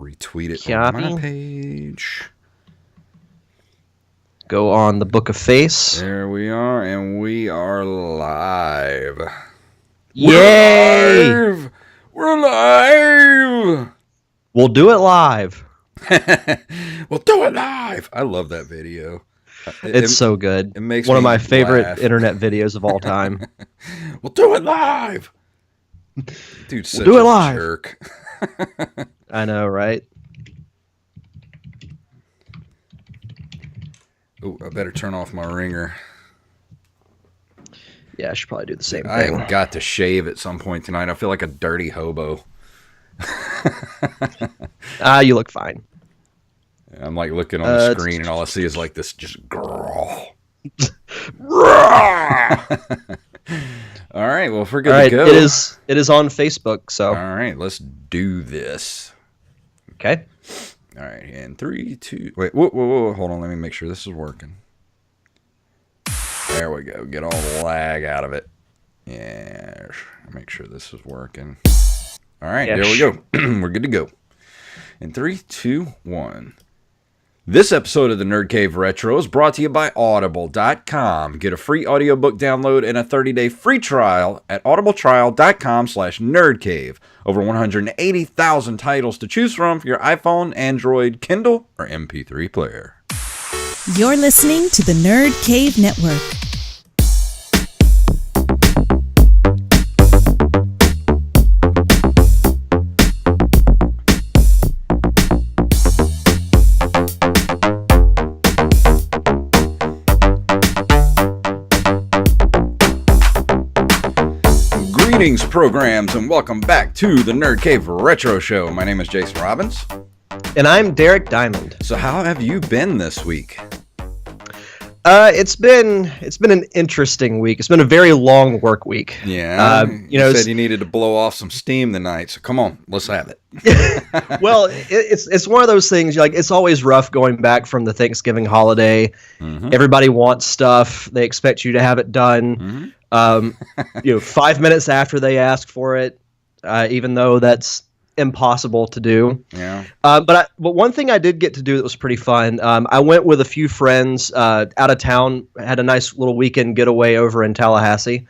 Retweet it on Copy. my page. Go on the Book of Face. There we are, and we are live. Yay! We're live! We're live! We'll do it live. We'll do it live! I love that video. It's so good. It makes one of me my favorite laugh. internet videos of all time. We'll do it live! Dude's such do it a live. jerk. I know, right? Oh, I better turn off my ringer. Yeah, I should probably do the same I thing. have got to shave at some point tonight. I feel like a dirty hobo. You look fine. I'm like looking on the screen and all I see is like this just girl. All right, well, if we're good to go. It is on Facebook, so. All right, let's do this. Okay. All right, and 3, 2, wait, whoa, hold on, let me make sure this is working. There we go, get all the lag out of it. Yeah, make sure this is working. All right, there we go. We're good to go. In 3, 2, 1. This episode of the Nerd Cave Retro is brought to you by Audible.com. Get a free audiobook download and a 30-day free trial at audibletrial.com/nerdcave. Over 180,000 titles to choose from for your iPhone, Android, Kindle, or MP3 player. You're listening to the Nerd Cave Network. Greetings, programs, and welcome back to the Nerd Cave Retro Show. My name is Jason Robbins. And I'm Derek Diamond. So how have you been this week? It's been an interesting week. It's been a very long work week. Yeah, you said you needed to blow off some steam tonight, so come on, let's have it. Well, it's one of those things. Like, it's always rough going back from the Thanksgiving holiday. Mm-hmm. Everybody wants stuff. They expect you to have it done. Mm-hmm. 5 minutes after they ask for it, even though that's impossible to do. Yeah. But one thing I did get to do that was pretty fun. I went with a few friends out of town. Had a nice little weekend getaway over in Tallahassee.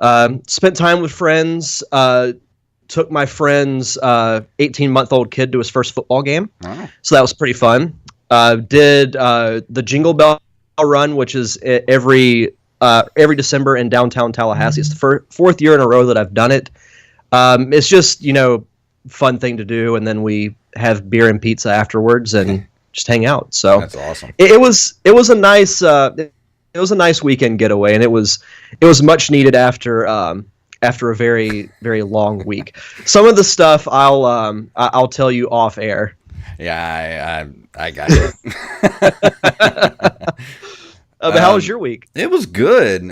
Spent time with friends. Took my friend's 18-month-old kid to his first football game. Wow. So that was pretty fun. Did the Jingle Bell Run, which is every December in downtown Tallahassee. It's the fourth year in a row that I've done it. It's just, fun thing to do, and then we have beer and pizza afterwards and just hang out. So that's awesome. It was a nice weekend getaway, and it was much needed after a very, very long week. Some of the stuff I'll tell you off air. Yeah, I got it. But how was your week? It was good.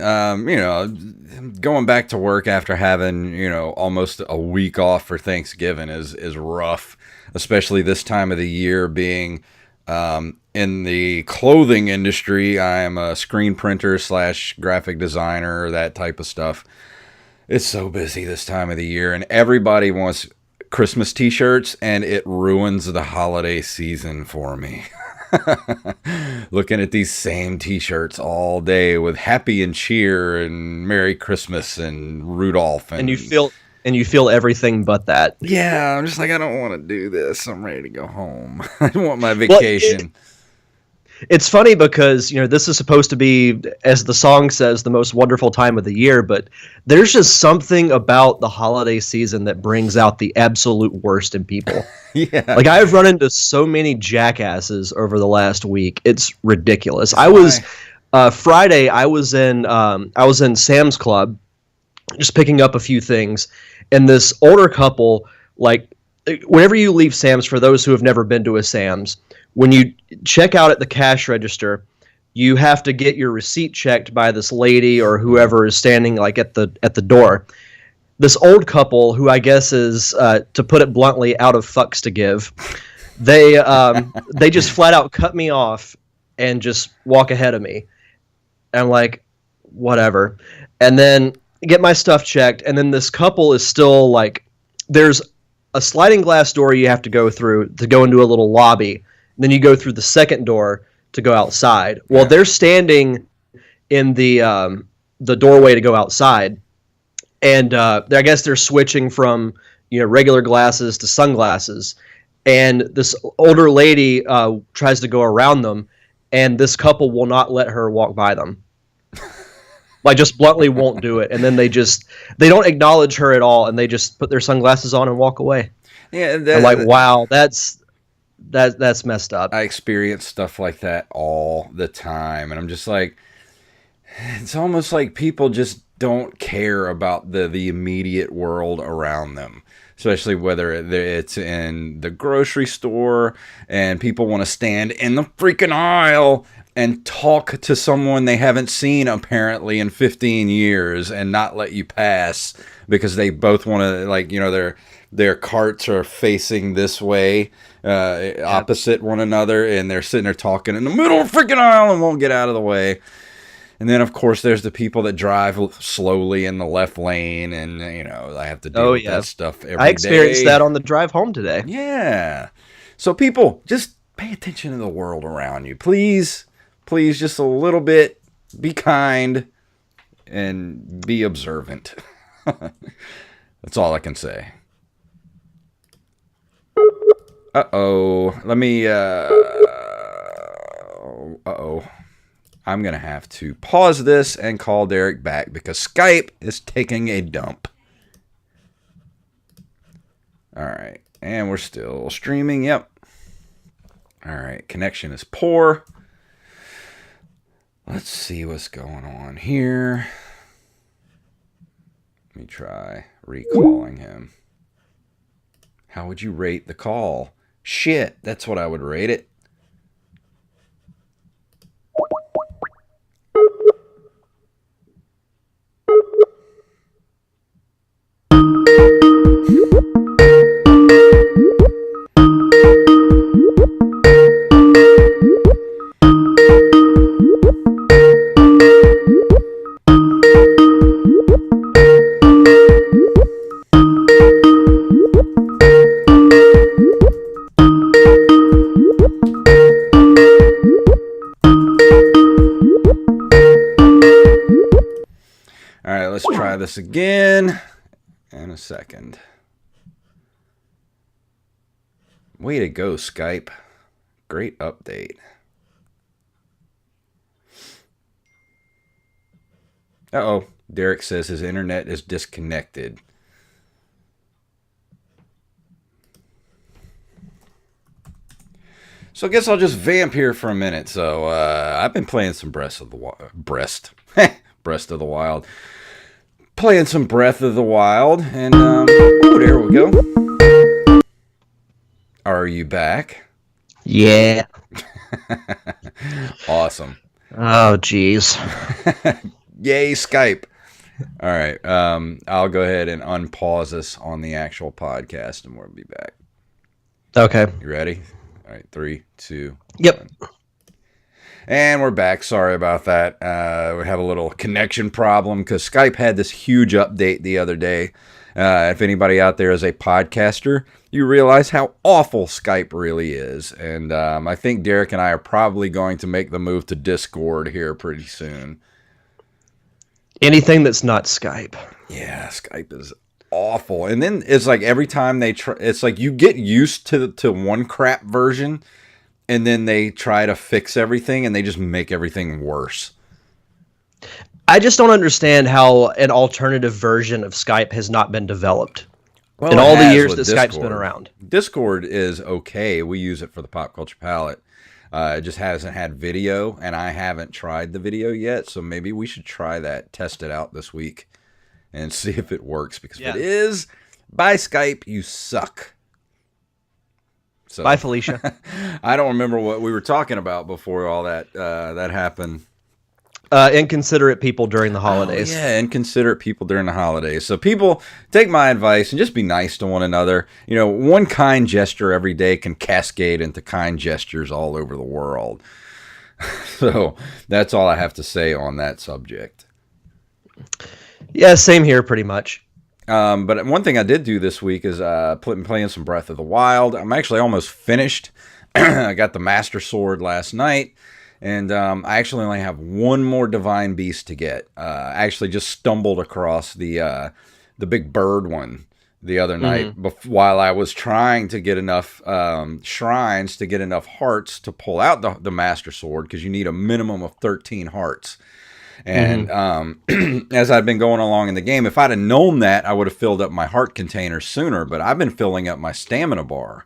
Going back to work after having, almost a week off for Thanksgiving is rough, especially this time of the year being in the clothing industry. I am a screen printer / graphic designer, that type of stuff. It's so busy this time of the year, and everybody wants Christmas t-shirts, and it ruins the holiday season for me. Looking at these same t-shirts all day with happy and cheer and Merry Christmas and Rudolph and you feel everything but that. Yeah, I'm just like, I don't want to do this. I'm ready to go home. I want my vacation. It's funny because, this is supposed to be, as the song says, the most wonderful time of the year, but there's just something about the holiday season that brings out the absolute worst in people. Yeah. Like, I've run into so many jackasses over the last week. It's ridiculous. Friday, I was in Sam's Club just picking up a few things, and this older couple, like, whenever you leave Sam's, for those who have never been to a Sam's, when you check out at the cash register, you have to get your receipt checked by this lady or whoever is standing like at the door. This old couple, who I guess is, to put it bluntly, out of fucks to give, they just flat out cut me off and just walk ahead of me. And I'm like, whatever. And then get my stuff checked, and then this couple is still like, there's a sliding glass door you have to go through to go into a little lobby. And then you go through the second door to go outside. Well, they're standing in the doorway to go outside, and I guess they're switching from regular glasses to sunglasses. And this older lady tries to go around them, and this couple will not let her walk by them. Like, just bluntly won't do it. And then they don't acknowledge her at all, and they just put their sunglasses on and walk away. Yeah, I'm like, wow, that's messed up. I experience stuff like that all the time, and I'm just like, it's almost like people just don't care about the immediate world around them, especially whether it's in the grocery store and people want to stand in the freaking aisle and talk to someone they haven't seen apparently in 15 years and not let you pass because they both want to, like, their carts are facing this way, opposite one another, and they're sitting there talking in the middle of the freaking aisle and won't get out of the way. And then, of course, there's the people that drive slowly in the left lane, and, I have to deal with that stuff every day. I experienced that on the drive home today. Yeah. So, people, just pay attention to the world around you. Please, just a little bit. Be kind and be observant. That's all I can say. Uh-oh. Let me, uh-oh. I'm going to have to pause this and call Derek back because Skype is taking a dump. All right. And we're still streaming. Yep. All right. Connection is poor. Let's see what's going on here. Let me try recalling him. How would you rate the call? Shit. That's what I would rate it. Let's try this again in a second. Way to go, Skype. Great update. Uh-oh. Derek says his internet is disconnected. So I guess I'll just vamp here for a minute. So I've been playing some Breath of the Wild. Playing some Breath of the Wild, and oh, there we go. Are you back? Yeah. Awesome. Oh, jeez. Yay, Skype. All right. I'll go ahead and unpause us on the actual podcast, and we'll be back. Okay. You ready? All right. 3, 2. Yep. 1. And we're back. Sorry about that. We have a little connection problem because Skype had this huge update the other day. If anybody out there is a podcaster, you realize how awful Skype really is. And I think Derek and I are probably going to make the move to Discord here pretty soon. Anything that's not Skype. Yeah, Skype is awful. And then it's like every time they try, it's like you get used to one crap version, and then they try to fix everything, and they just make everything worse. I just don't understand how an alternative version of Skype has not been developed in all the years that Skype's been around. Discord is okay. We use it for the Pop Culture Palette. It just hasn't had video, and I haven't tried the video yet, so maybe we should try that, test it out this week, and see if it works. Because if it is, by Skype, you suck. So, bye, Felicia. I don't remember what we were talking about before all that happened. Inconsiderate people during the holidays. Oh, yeah, inconsiderate people during the holidays. So people, take my advice and just be nice to one another. You know, one kind gesture every day can cascade into kind gestures all over the world. So that's all I have to say on that subject. Yeah, same here pretty much. But one thing I did do this week is playing some Breath of the Wild. I'm actually almost finished. I got the Master Sword last night, and I actually only have one more Divine Beast to get. I actually just stumbled across the big bird one the other night while I was trying to get enough shrines to get enough hearts to pull out the Master Sword, because you need a minimum of 13 hearts. And as I've been going along in the game, if I'd have known that, I would have filled up my heart container sooner. But I've been filling up my stamina bar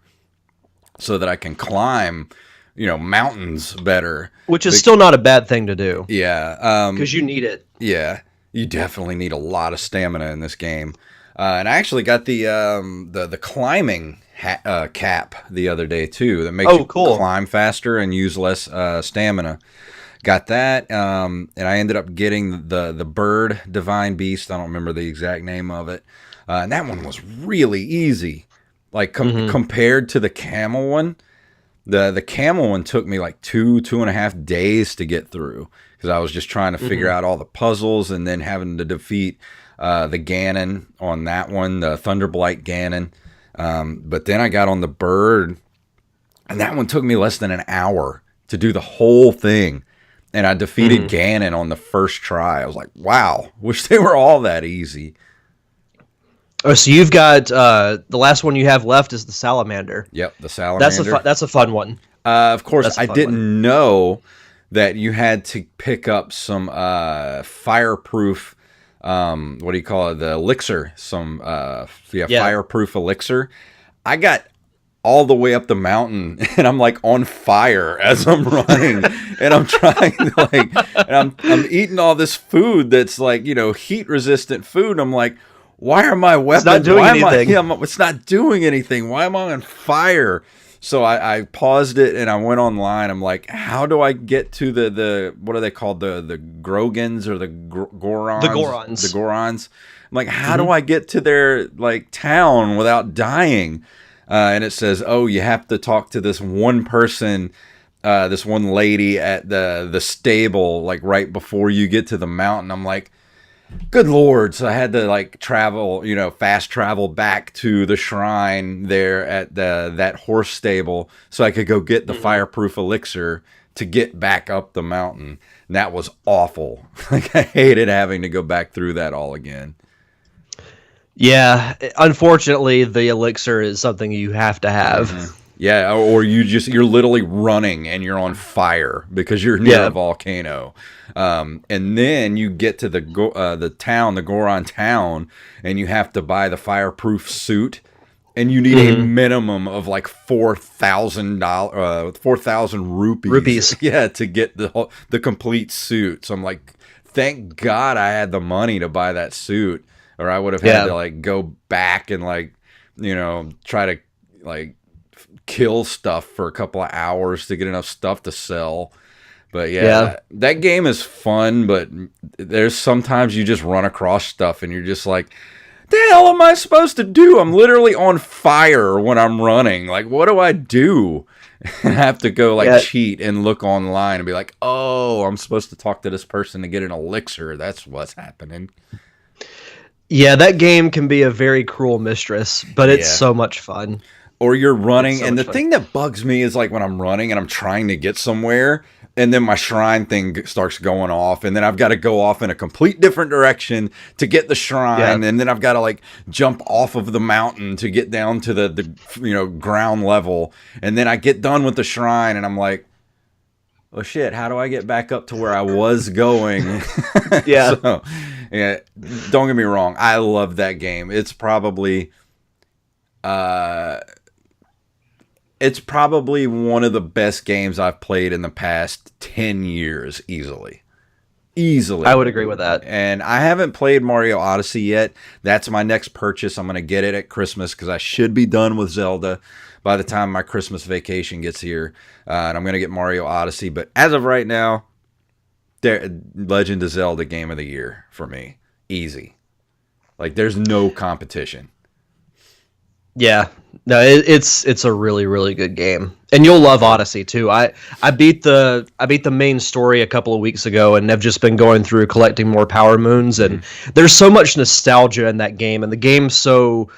so that I can climb, mountains better. Which is still not a bad thing to do. Yeah. Because you need it. Yeah. You definitely need a lot of stamina in this game. And I actually got the climbing cap the other day, too. That makes you climb faster and use less stamina. Got that, and I ended up getting the bird Divine Beast. I don't remember the exact name of it. And that one was really easy. Like, compared to the camel one, the camel one took me like 2.5 days to get through, because I was just trying to figure out all the puzzles, and then having to defeat the Ganon on that one, the Thunderblight Ganon. But then I got on the bird, and that one took me less than an hour to do the whole thing. And I defeated Ganon on the first try. I was like, wow, wish they were all that easy. Oh, so you've got the last one you have left is the Salamander. Yep, the Salamander. That's a fun one. Of course, I didn't know that you had to pick up some fireproof, what do you call it, the elixir, fireproof elixir. I got all the way up the mountain, and I'm like on fire as I'm running, and I'm trying to and I'm eating all this food that's like, heat resistant food. And I'm like, why are my weapons? It's not doing anything. It's not doing anything. Why am I on fire? So I paused it and I went online. I'm like, how do I get to the what are they called? The Grogans or the Gorons? The Gorons. The Gorons. I'm like, how do I get to their town without dying? And it says, oh, you have to talk to this one person, this one lady at the stable, right before you get to the mountain. I'm like, good Lord. So I had to travel, fast travel back to the shrine there at that horse stable so I could go get the fireproof elixir to get back up the mountain. And that was awful. I hated having to go back through that all again. Yeah, unfortunately, the elixir is something you have to have. Yeah, or you're literally running and you're on fire because you're near a volcano. And then you get to the town, the Goron town, and you have to buy the fireproof suit, and you need a minimum of $4,000 rupees. Yeah, to get the complete suit. So I'm like, thank God I had the money to buy that suit. Or I would have had to go back and try to kill stuff for a couple of hours to get enough stuff to sell. But that game is fun, but there's sometimes you just run across stuff and you're just like, the hell am I supposed to do? I'm literally on fire when I'm running. What do I do? I have to go cheat and look online and be like, oh, I'm supposed to talk to this person to get an elixir. That's what's happening. Yeah, that game can be a very cruel mistress, but it's so much fun. Or you're running, and the thing that bugs me is when I'm running and I'm trying to get somewhere, and then my shrine thing starts going off, and then I've got to go off in a complete different direction to get the shrine, and then I've got to jump off of the mountain to get down to the ground level, and then I get done with the shrine, and I'm like, oh shit, how do I get back up to where I was going? Yeah. So, yeah, don't get me wrong, I love that game. It's probably one of the best games I've played in the past 10 years, easily. I would agree with that. And I haven't played Mario Odyssey yet. That's my next purchase. I'm going to get it at Christmas because I should be done with Zelda by the time my Christmas vacation gets here. And I'm going to get Mario Odyssey. But as of right now, Legend of Zelda Game of the Year for me. Easy. There's no competition. Yeah. No, it's a really really good game, and you'll love Odyssey too. I beat the main story a couple of weeks ago, and have just been going through collecting more Power Moons, and there's so much nostalgia in that game, and the game's so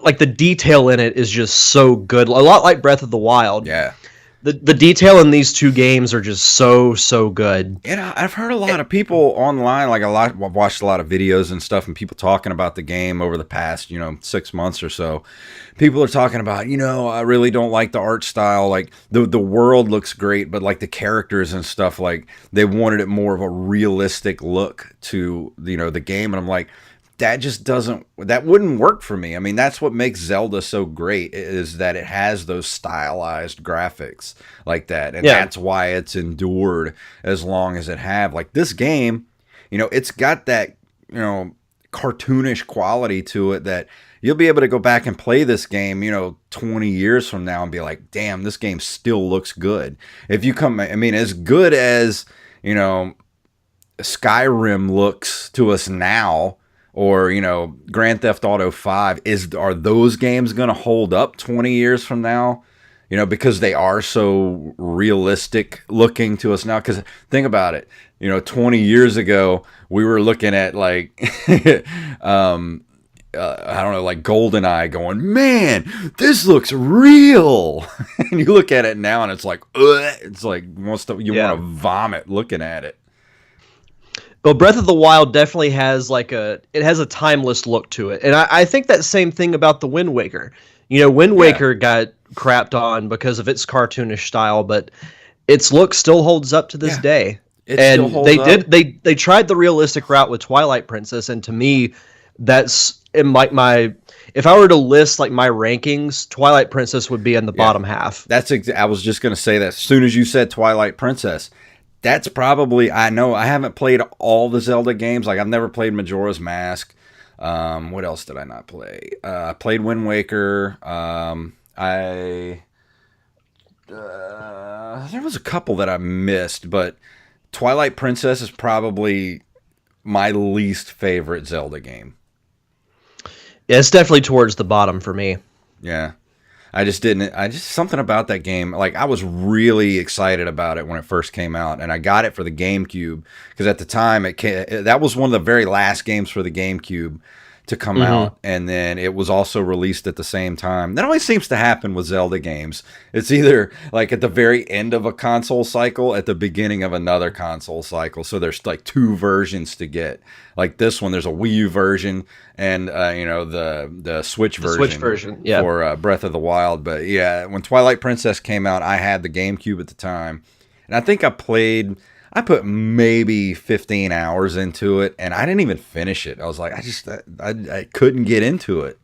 like the detail in it is just so good. A lot like Breath of the Wild. Yeah. The detail in these two games are just so good. And I've heard a lot of people online, I've watched a lot of videos and stuff, and people talking about the game over the past, 6 months or so. People are talking about, I really don't like the art style. Like the world looks great, but like the characters and stuff, like they wanted it more of a realistic look to, the game. And I'm like, that wouldn't work for me. I mean, that's what makes Zelda so great, is that it has those stylized graphics like that. And that's why it's endured as long as it have. Like this game, it's got that, cartoonish quality to it that you'll be able to go back and play this game, 20 years from now and be like, damn, this game still looks good. If you as good as, Skyrim looks to us now, or Grand Theft Auto 5, are those games going to hold up 20 years from now, because they are so realistic looking to us now? Because think about it, 20 years ago we were looking at like I don't know, like GoldenEye, going, man, this looks real. And you look at it now and it's like, ugh, it's like you want to vomit looking at it. But Breath of the Wild definitely has it has a timeless look to it. And I think that same thing about the Wind Waker. Wind Waker got crapped on because of its cartoonish style, but its look still holds up to this day. And they tried the realistic route with Twilight Princess, and to me, that's in my if I were to list like my rankings, Twilight Princess would be in the bottom half. I was just going to say that as soon as you said Twilight Princess. That's probably, I know I haven't played all the Zelda games. Like I've never played Majora's Mask. What else did I not play? I played Wind Waker. There was a couple that I missed, but Twilight Princess is probably my least favorite Zelda game. Yeah, it's definitely towards the bottom for me. Yeah. Something about that game, like I was really excited about it when it first came out, and I got it for the GameCube because at the time that was one of the very last games for the GameCube to come out, and then it was also released at the same time. That always seems to happen with Zelda games. It's either like at the very end of a console cycle, at the beginning of another console cycle. So there's like two versions to get. Like this one, there's a Wii U version and the Switch version, for Breath of the Wild. But yeah, when Twilight Princess came out, I had the GameCube at the time, and I think I put maybe 15 hours into it, and I didn't even finish it. I was like, I couldn't get into it.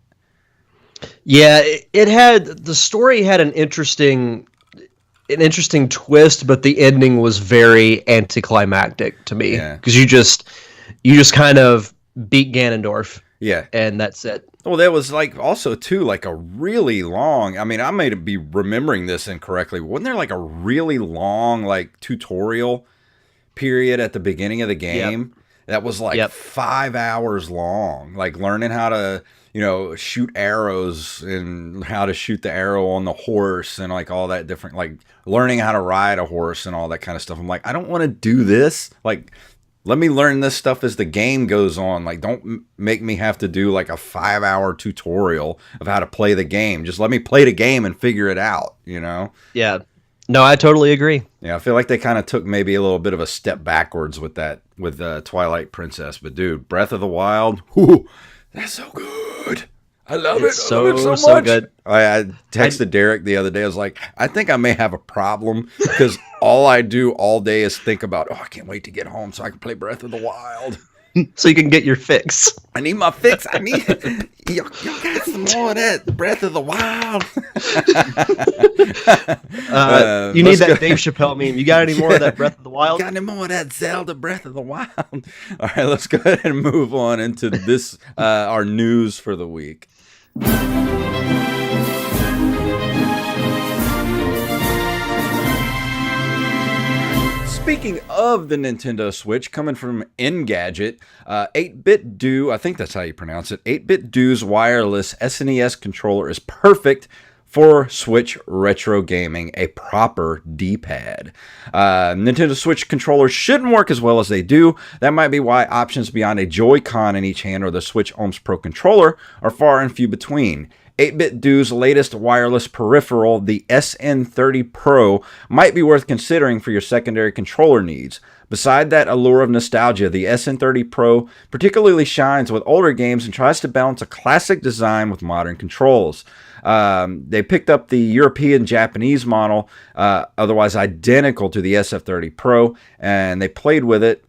Yeah, the story had an interesting twist, but the ending was very anticlimactic to me because you just kind of beat Ganondorf. Yeah. And that's it. Well, there was like also too like a really long, I mean, I may be remembering this incorrectly. Wasn't there like a really long like tutorial period at the beginning of the game that was like 5 hours long, like learning how to shoot arrows and how to shoot the arrow on the horse and like all that different, like learning how to ride a horse and all that kind of stuff. I'm like, I don't want to do this. Like, let me learn this stuff as the game goes on. Like, don't make me have to do like a 5 hour tutorial of how to play the game. Just let me play the game and figure it out, Yeah. No, I totally agree. Yeah, I feel like they kind of took maybe a little bit of a step backwards with that, with Twilight Princess. But dude, Breath of the Wild, whoo, that's so good. I love it. I love it so much. Good. I texted Derek the other day. I was like, I think I may have a problem because all I do all day is think about, I can't wait to get home so I can play Breath of the Wild. So you can get your fix. I need my fix. I need y'all got some more of that Breath of the Wild. You need that Dave Chappelle meme. You got any more of that Breath of the Wild? Got any more of that Zelda Breath of the Wild? All right, let's go ahead and move on into this our news for the week. Speaking of the Nintendo Switch, coming from Engadget, 8-Bit Do, I think that's how you pronounce it, 8-Bit Do's wireless SNES controller is perfect for Switch retro gaming, a proper D-pad. Nintendo Switch controllers shouldn't work as well as they do. That might be why options beyond a Joy-Con in each hand or the Switch OHMS Pro controller are far and few between. 8-Bit Do's latest wireless peripheral, the SN30 Pro, might be worth considering for your secondary controller needs. Beside that allure of nostalgia, the SN30 Pro particularly shines with older games and tries to balance a classic design with modern controls. They picked up the European Japanese model, otherwise identical to the SF30 Pro, and they played with it.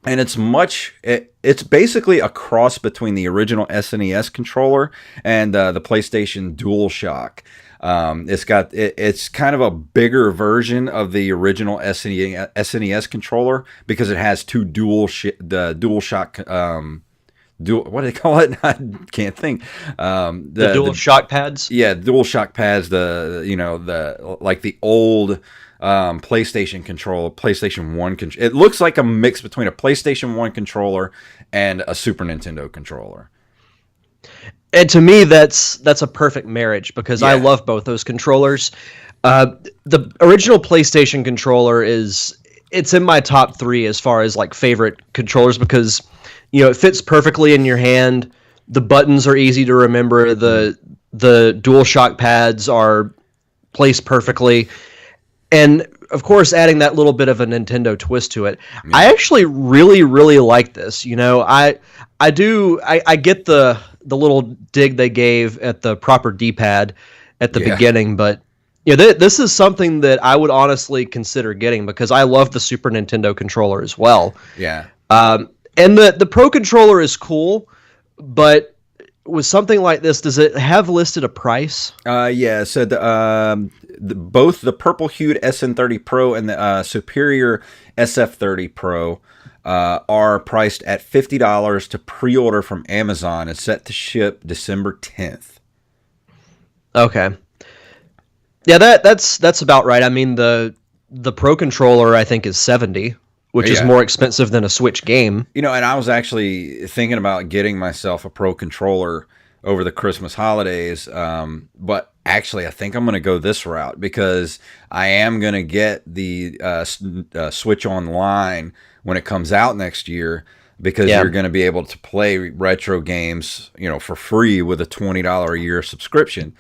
And it's basically a cross between the original SNES controller and the PlayStation DualShock. It's kind of a bigger version of the original SNES controller because it has two DualShock what do they call it? I can't think. The DualShock pads. Yeah, DualShock pads. The old PlayStation controller, PlayStation 1 controller. It looks like a mix between a PlayStation 1 controller and a Super Nintendo controller. And to me, that's a perfect marriage because I love both those controllers. The original PlayStation controller it's in my top 3 as far as like favorite controllers because it fits perfectly in your hand. The buttons are easy to remember. The DualShock pads are placed perfectly. And of course, adding that little bit of a Nintendo twist to it, I actually really, really like this. I get the little dig they gave at the proper D-pad at the beginning, but this is something that I would honestly consider getting because I love the Super Nintendo controller as well. Yeah. And the Pro controller is cool, but with something like this, does it have listed a price? Yeah, so both the purple-hued SN30 Pro and the superior SF30 Pro are priced at $50 to pre-order from Amazon and set to ship December 10th. Okay. Yeah, that's about right. I mean, the Pro controller, I think, is $70, which is more expensive than a Switch game. And I was actually thinking about getting myself a Pro controller over the Christmas holidays, but actually I think I'm going to go this route because I am going to get the Switch Online when it comes out next year because you're going to be able to play retro games, for free with a $20 a year subscription.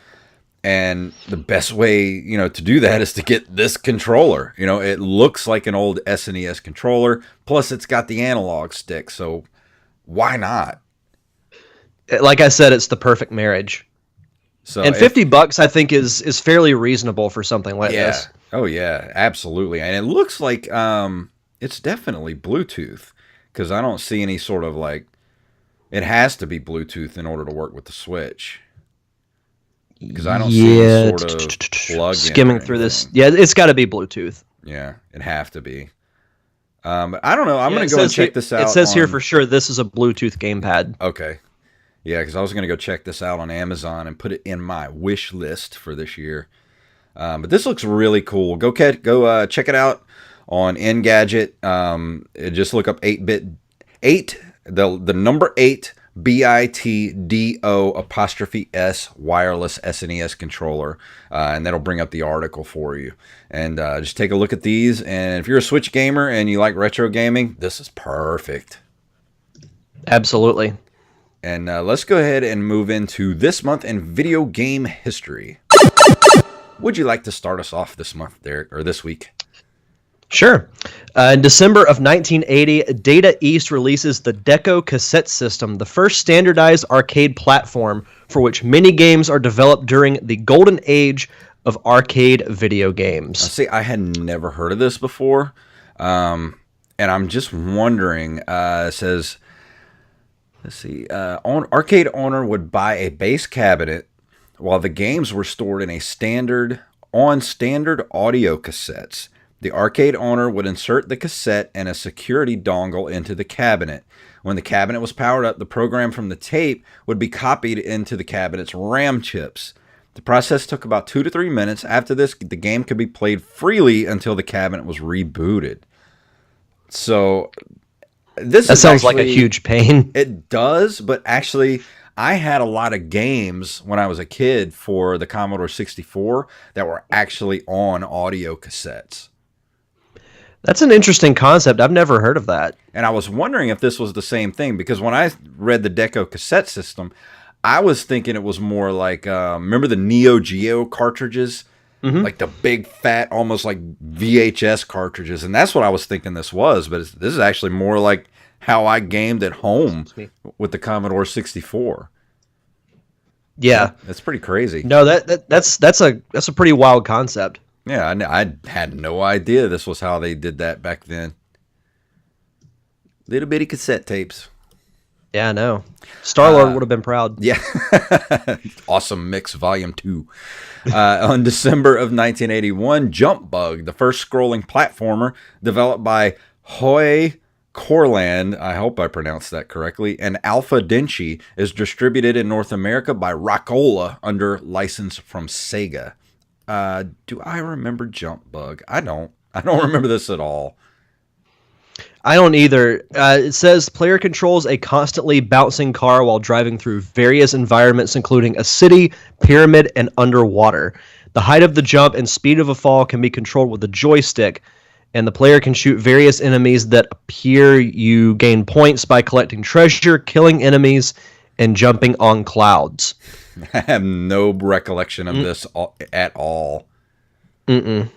And the best way, to do that is to get this controller. It looks like an old SNES controller. Plus, it's got the analog stick. So why not? Like I said, it's the perfect marriage. So and $50, I think, is fairly reasonable for something like this. Oh yeah, absolutely. And it looks like it's definitely Bluetooth because I don't see any sort of it has to be Bluetooth in order to work with the Switch. Because I don't see any sort of plug-in. Skimming through this. Yeah, it's got to be Bluetooth. Yeah, it'd have to be. But I don't know. I'm going to go and check this out. It says here for sure this is a Bluetooth gamepad. Okay. Yeah, because I was going to go check this out on Amazon and put it in my wish list for this year. But this looks really cool. Go check it out on Engadget. Just look up 8-bit, the number 8, BITDO''S wireless SNES controller, and that'll bring up the article for you. And just take a look at these. And if you're a Switch gamer and you like retro gaming, this is perfect. Absolutely. And let's go ahead and move into this month in video game history. Would you like to start us off this month, Derek, or this week? Sure. In December of 1980, Data East releases the Deco cassette system, the first standardized arcade platform for which many games are developed during the golden age of arcade video games. See, I had never heard of this before, and I'm just wondering, it says, let's see, arcade owner would buy a base cabinet while the games were stored in standard audio cassettes. The arcade owner would insert the cassette and a security dongle into the cabinet. When the cabinet was powered up, the program from the tape would be copied into the cabinet's RAM chips. The process took about 2 to 3 minutes. After this, the game could be played freely until the cabinet was rebooted. So this That is sounds like a actually, huge pain. it does, but actually, I had a lot of games when I was a kid for the Commodore 64 that were actually on audio cassettes. That's an interesting concept. I've never heard of that. And I was wondering if this was the same thing because when I read the Deco cassette system, I was thinking it was more like remember the Neo Geo cartridges, like the big fat, almost like VHS cartridges, and that's what I was thinking this was. But this is actually more like how I gamed at home Excuse me. with the Commodore 64. Yeah. That's pretty crazy. No, that's a pretty wild concept. Yeah, I had no idea this was how they did that back then. Little bitty cassette tapes. Yeah, I know. Star-Lord would have been proud. Yeah. Awesome Mix Volume 2. On December of 1981, Jump Bug, the first scrolling platformer developed by Hoy Corland, I hope I pronounced that correctly, and Alpha Denshi, is distributed in North America by Rockola under license from Sega. Do I remember Jump Bug? I don't. I don't remember this at all. I don't either. It says player controls a constantly bouncing car while driving through various environments, including a city, pyramid, and underwater. The height of the jump and speed of a fall can be controlled with a joystick, and the player can shoot various enemies that appear. You gain points by collecting treasure, killing enemies, and jumping on clouds. I have no recollection of this at all. No,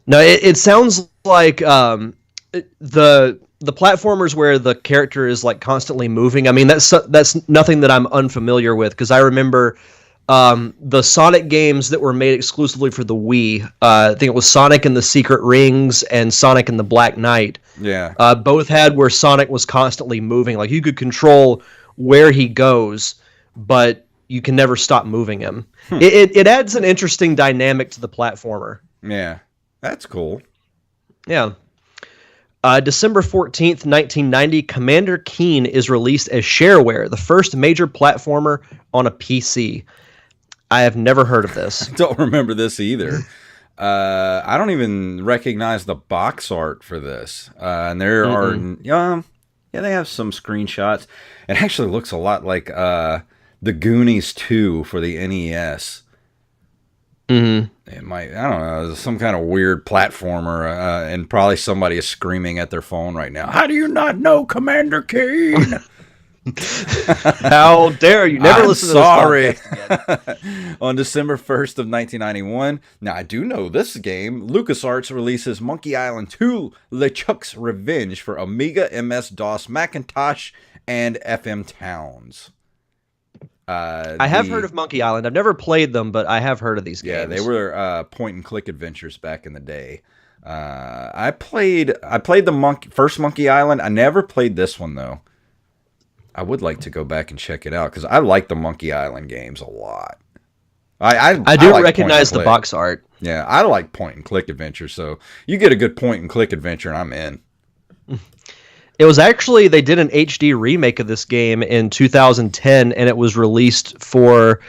it sounds like the platformers where the character is like constantly moving. I mean, that's nothing that I'm unfamiliar with because I remember the Sonic games that were made exclusively for the Wii. I think it was Sonic and the Secret Rings and Sonic and the Black Knight. Yeah. Both had where Sonic was constantly moving. Like you could control where he goes, but you can never stop moving him. It adds an interesting dynamic to the platformer. Yeah. That's cool. Yeah. December 14th, 1990, Commander Keen is released as shareware, the first major platformer on a PC. I have never heard of this. Don't remember this either. I don't even recognize the box art for this. And there are, yeah, they have some screenshots. It actually looks a lot like the Goonies 2 for the NES. It might, I don't know, some kind of weird platformer, and probably somebody is screaming at their phone right now. How do you not know Commander Keen? How dare you? Never I'm listen sorry. to this podcast. On December 1st of 1991, now I do know this game, LucasArts releases Monkey Island 2 LeChuck's Revenge for Amiga, MS-DOS, Macintosh, and FM Towns. I have heard of Monkey Island. I've never played them, but I have heard of these games. Yeah, they were point-and-click adventures back in the day. I played the first Monkey Island. I never played this one, though. I would like to go back and check it out, because I like the Monkey Island games a lot. I do like recognize the box art. Yeah, I like point-and-click adventures, so you get a good point-and-click adventure, and I'm in. It was actually, they did an HD remake of this game in 2010, and it was released for,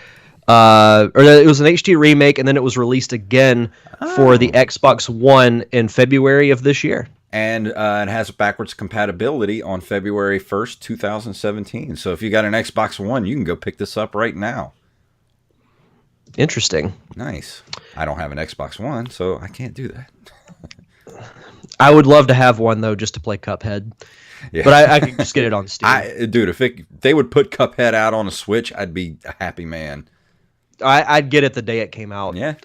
or it was an HD remake, and then it was released again for the Xbox One in February of this year. And it has backwards compatibility on February 1st, 2017. So if you got an Xbox One, you can go pick this up right now. Interesting. Nice. I don't have an Xbox One, so I can't do that. I would love to have one, though, just to play Cuphead. Yeah. But I could just get it on Steam. Dude, if they would put Cuphead out on a Switch, I'd be a happy man. I'd get it the day it came out. Yeah.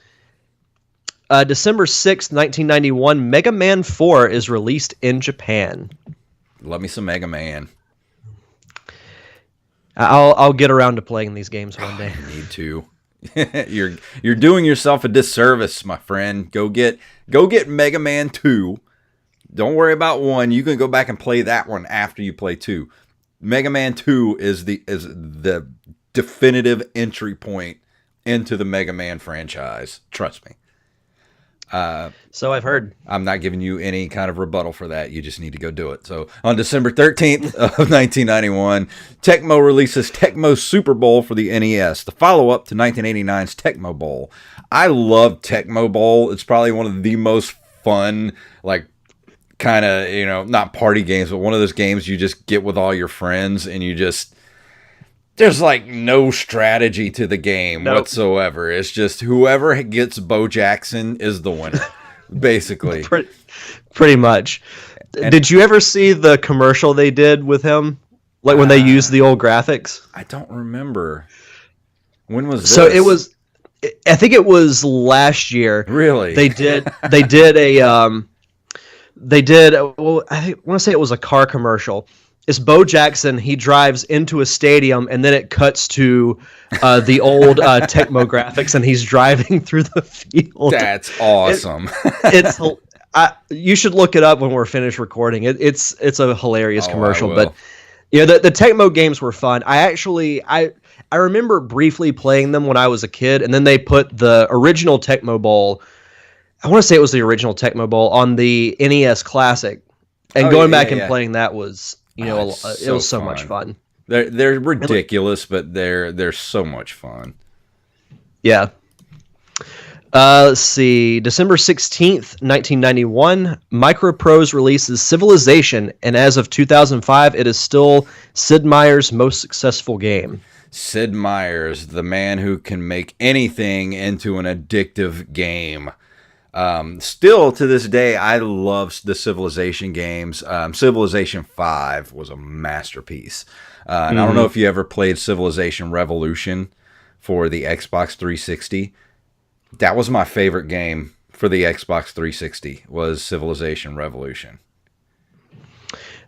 December 6th, 1991, Mega Man 4 is released in Japan. Love me some Mega Man. I'll get around to playing these games one day. You need to. You're doing yourself a disservice, my friend. Go get Mega Man 2. Don't worry about 1. You can go back and play that one after you play 2. Mega Man 2 is the definitive entry point into the Mega Man franchise. Trust me. So I've heard. I'm not giving you any kind of rebuttal for that. You just need to go do it. So on December 13th of 1991, Tecmo releases Tecmo Super Bowl for the NES, the follow-up to 1989's Tecmo Bowl. I love Tecmo Bowl. It's probably one of the most fun, like, kind of, you know, not party games, but one of those games you just get with all your friends and you just, there's like no strategy to the game whatsoever. It's just whoever gets Bo Jackson is the winner, basically. Pretty much. Did you ever see the commercial they did with him? Like when they used the old graphics? I don't remember. When was this? So it was, I think it was last year. Really? They did well, I want to say it was a car commercial. It's Bo Jackson. He drives into a stadium, and then it cuts to the old Tecmo graphics, and he's driving through the field. That's awesome. You should look it up when we're finished recording. It's a hilarious commercial. I will. But the Tecmo games were fun. I remember briefly playing them when I was a kid, and then they put the original Tecmo Bowl. I want to say it was the original Tecmo Bowl on the NES Classic, and going back and playing that was. It was so much fun. They're ridiculous, but they're so much fun. Yeah. Let's see. December 16th, 1991, Microprose releases Civilization, and as of 2005, it is still Sid Meier's most successful game. Sid Meier's, the man who can make anything into an addictive game. Still to this day, I love the Civilization games. Civilization 5 was a masterpiece. And I don't know if you ever played Civilization Revolution for the Xbox 360. That was my favorite game for the Xbox 360 was Civilization Revolution.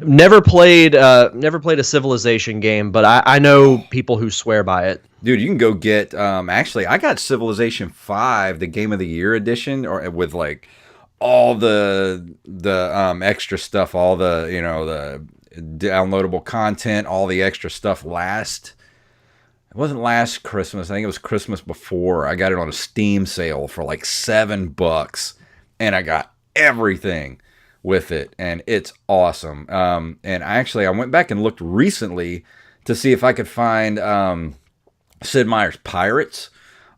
Never played a Civilization game, but I know people who swear by it. Dude, you can go get. Actually, I got Civilization 5, the Game of the Year edition, or with like all the extra stuff, all the the downloadable content, all the extra stuff. It wasn't last Christmas. I think it was Christmas before. I got it on a Steam sale for like $7, and I got everything with it, and it's awesome. And I went back and looked recently to see if I could find Sid Meier's Pirates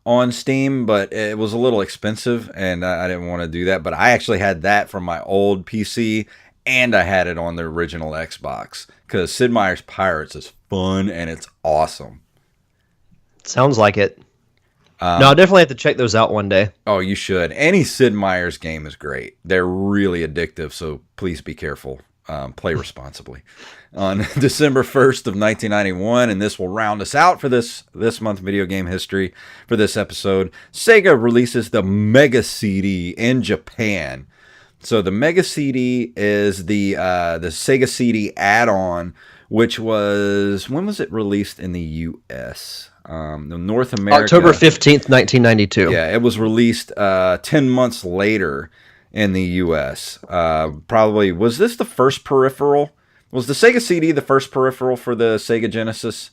on Steam, but it was a little expensive, and I didn't want to do that. But I actually had that from my old PC, and I had it on the original Xbox, because Sid Meier's Pirates is fun, and it's awesome. Sounds like it. No, I'll definitely have to check those out one day. Oh, you should. Any Sid Meier's game is great. They're really addictive, so please be careful. Play responsibly. On December 1st of 1991, and this will round us out for this month video game history for this episode, Sega releases the Mega CD in Japan. So the Mega CD is the Sega CD add-on, which was, when was it released in the U.S.? North America. October 15th, 1992. Yeah, it was released 10 months later in the U.S. Probably, was this the first peripheral? Was the Sega CD the first peripheral for the Sega Genesis?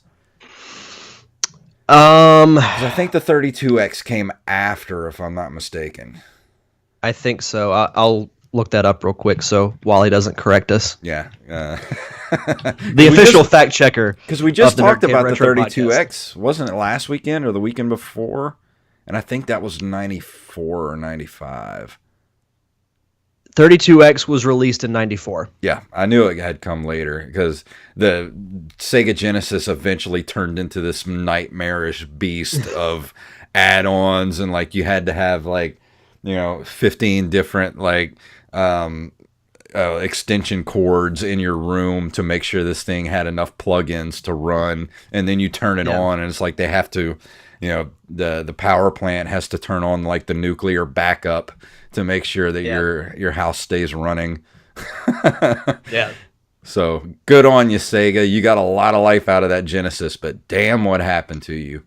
'Cause I think the 32X came after, if I'm not mistaken. I think so. I'll look that up real quick, so Wally doesn't correct us. Yeah. The official fact checker. Because we just talked about the Retro 32X. Wasn't it last weekend or the weekend before? And I think that was 94 or 95. 32X was released in 94. Yeah, I knew it had come later because the Sega Genesis eventually turned into this nightmarish beast of add-ons, and like you had to have 15 different extension cords in your room to make sure this thing had enough plugins to run, and then you turn it on, and it's like they have to, the power plant has to turn on like the nuclear backup to make sure that your house stays running. Yeah. So good on you, Sega. You got a lot of life out of that Genesis, but damn, what happened to you?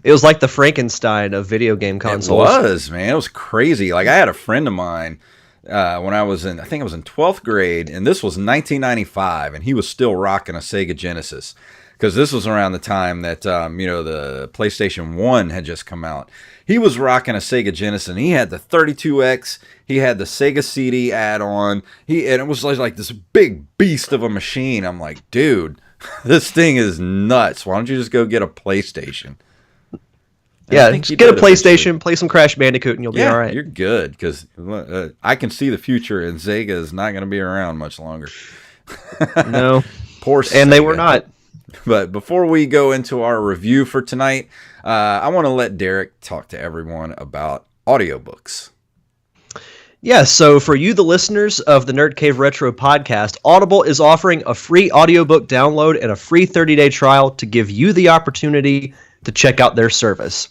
It was like the Frankenstein of video game consoles. It was, man. It was crazy. Like I had a friend of mine when I was in 12th grade, and this was 1995, and he was still rocking a Sega Genesis. Because this was around the time that, the PlayStation 1 had just come out. He was rocking a Sega Genesis, and he had the 32X. He had the Sega CD add-on. And it was like this big beast of a machine. I'm like, dude, this thing is nuts. Why don't you just go get a PlayStation? And I Yeah, think you just get a did eventually. PlayStation, play some Crash Bandicoot, and you'll be all right. You're good because I can see the future, and Sega is not going to be around much longer. No, Poor and they were Sega. not. But before we go into our review for tonight, I want to let Derek talk to everyone about audiobooks. Yeah, so for you, the listeners of the Nerd Cave Retro podcast, Audible is offering a free audiobook download and a free 30-day trial to give you the opportunity to check out their service.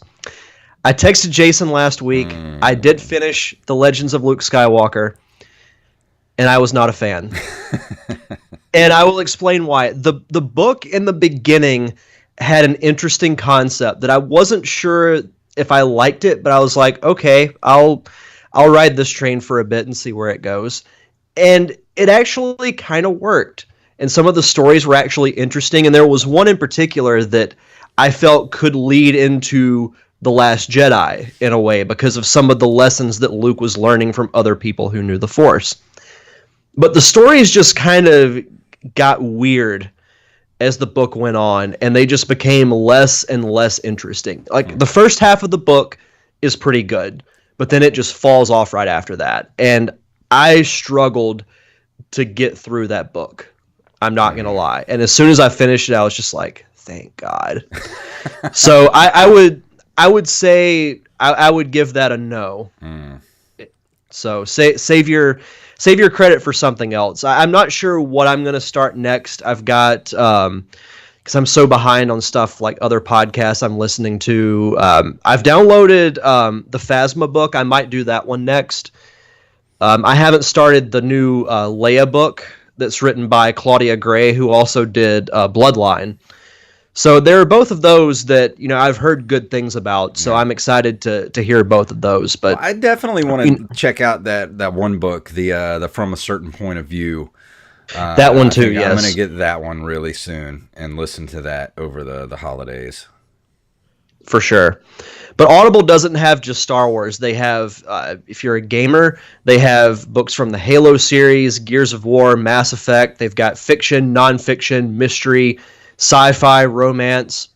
I texted Jason last week. I did finish The Legends of Luke Skywalker, and I was not a fan. And I will explain why. The book in the beginning had an interesting concept that I wasn't sure if I liked it, but I was like, okay, I'll ride this train for a bit and see where it goes. And it actually kind of worked. And some of the stories were actually interesting. And there was one in particular that I felt could lead into The Last Jedi in a way because of some of the lessons that Luke was learning from other people who knew the Force. But the stories just kind of got weird as the book went on, and they just became less and less interesting. Like, the first half of the book is pretty good, but then it just falls off right after that. And I struggled to get through that book. I'm not going to lie. And as soon as I finished it, I was just like, thank God. So I would say I would give that a no. So save your credit for something else. I'm not sure what I'm going to start next. I've got, because I'm so behind on stuff like other podcasts I'm listening to. I've downloaded the Phasma book. I might do that one next. I haven't started the new Leia book that's written by Claudia Gray, who also did Bloodline. So there are both of those that I've heard good things about. So I'm excited to hear both of those. But I definitely want to check out that one book, the From a Certain Point of View. That one too. Yes, I'm going to get that one really soon and listen to that over the holidays. For sure. But Audible doesn't have just Star Wars. They have, if you're a gamer, they have books from the Halo series, Gears of War, Mass Effect. They've got fiction, nonfiction, mystery, sci-fi, romance.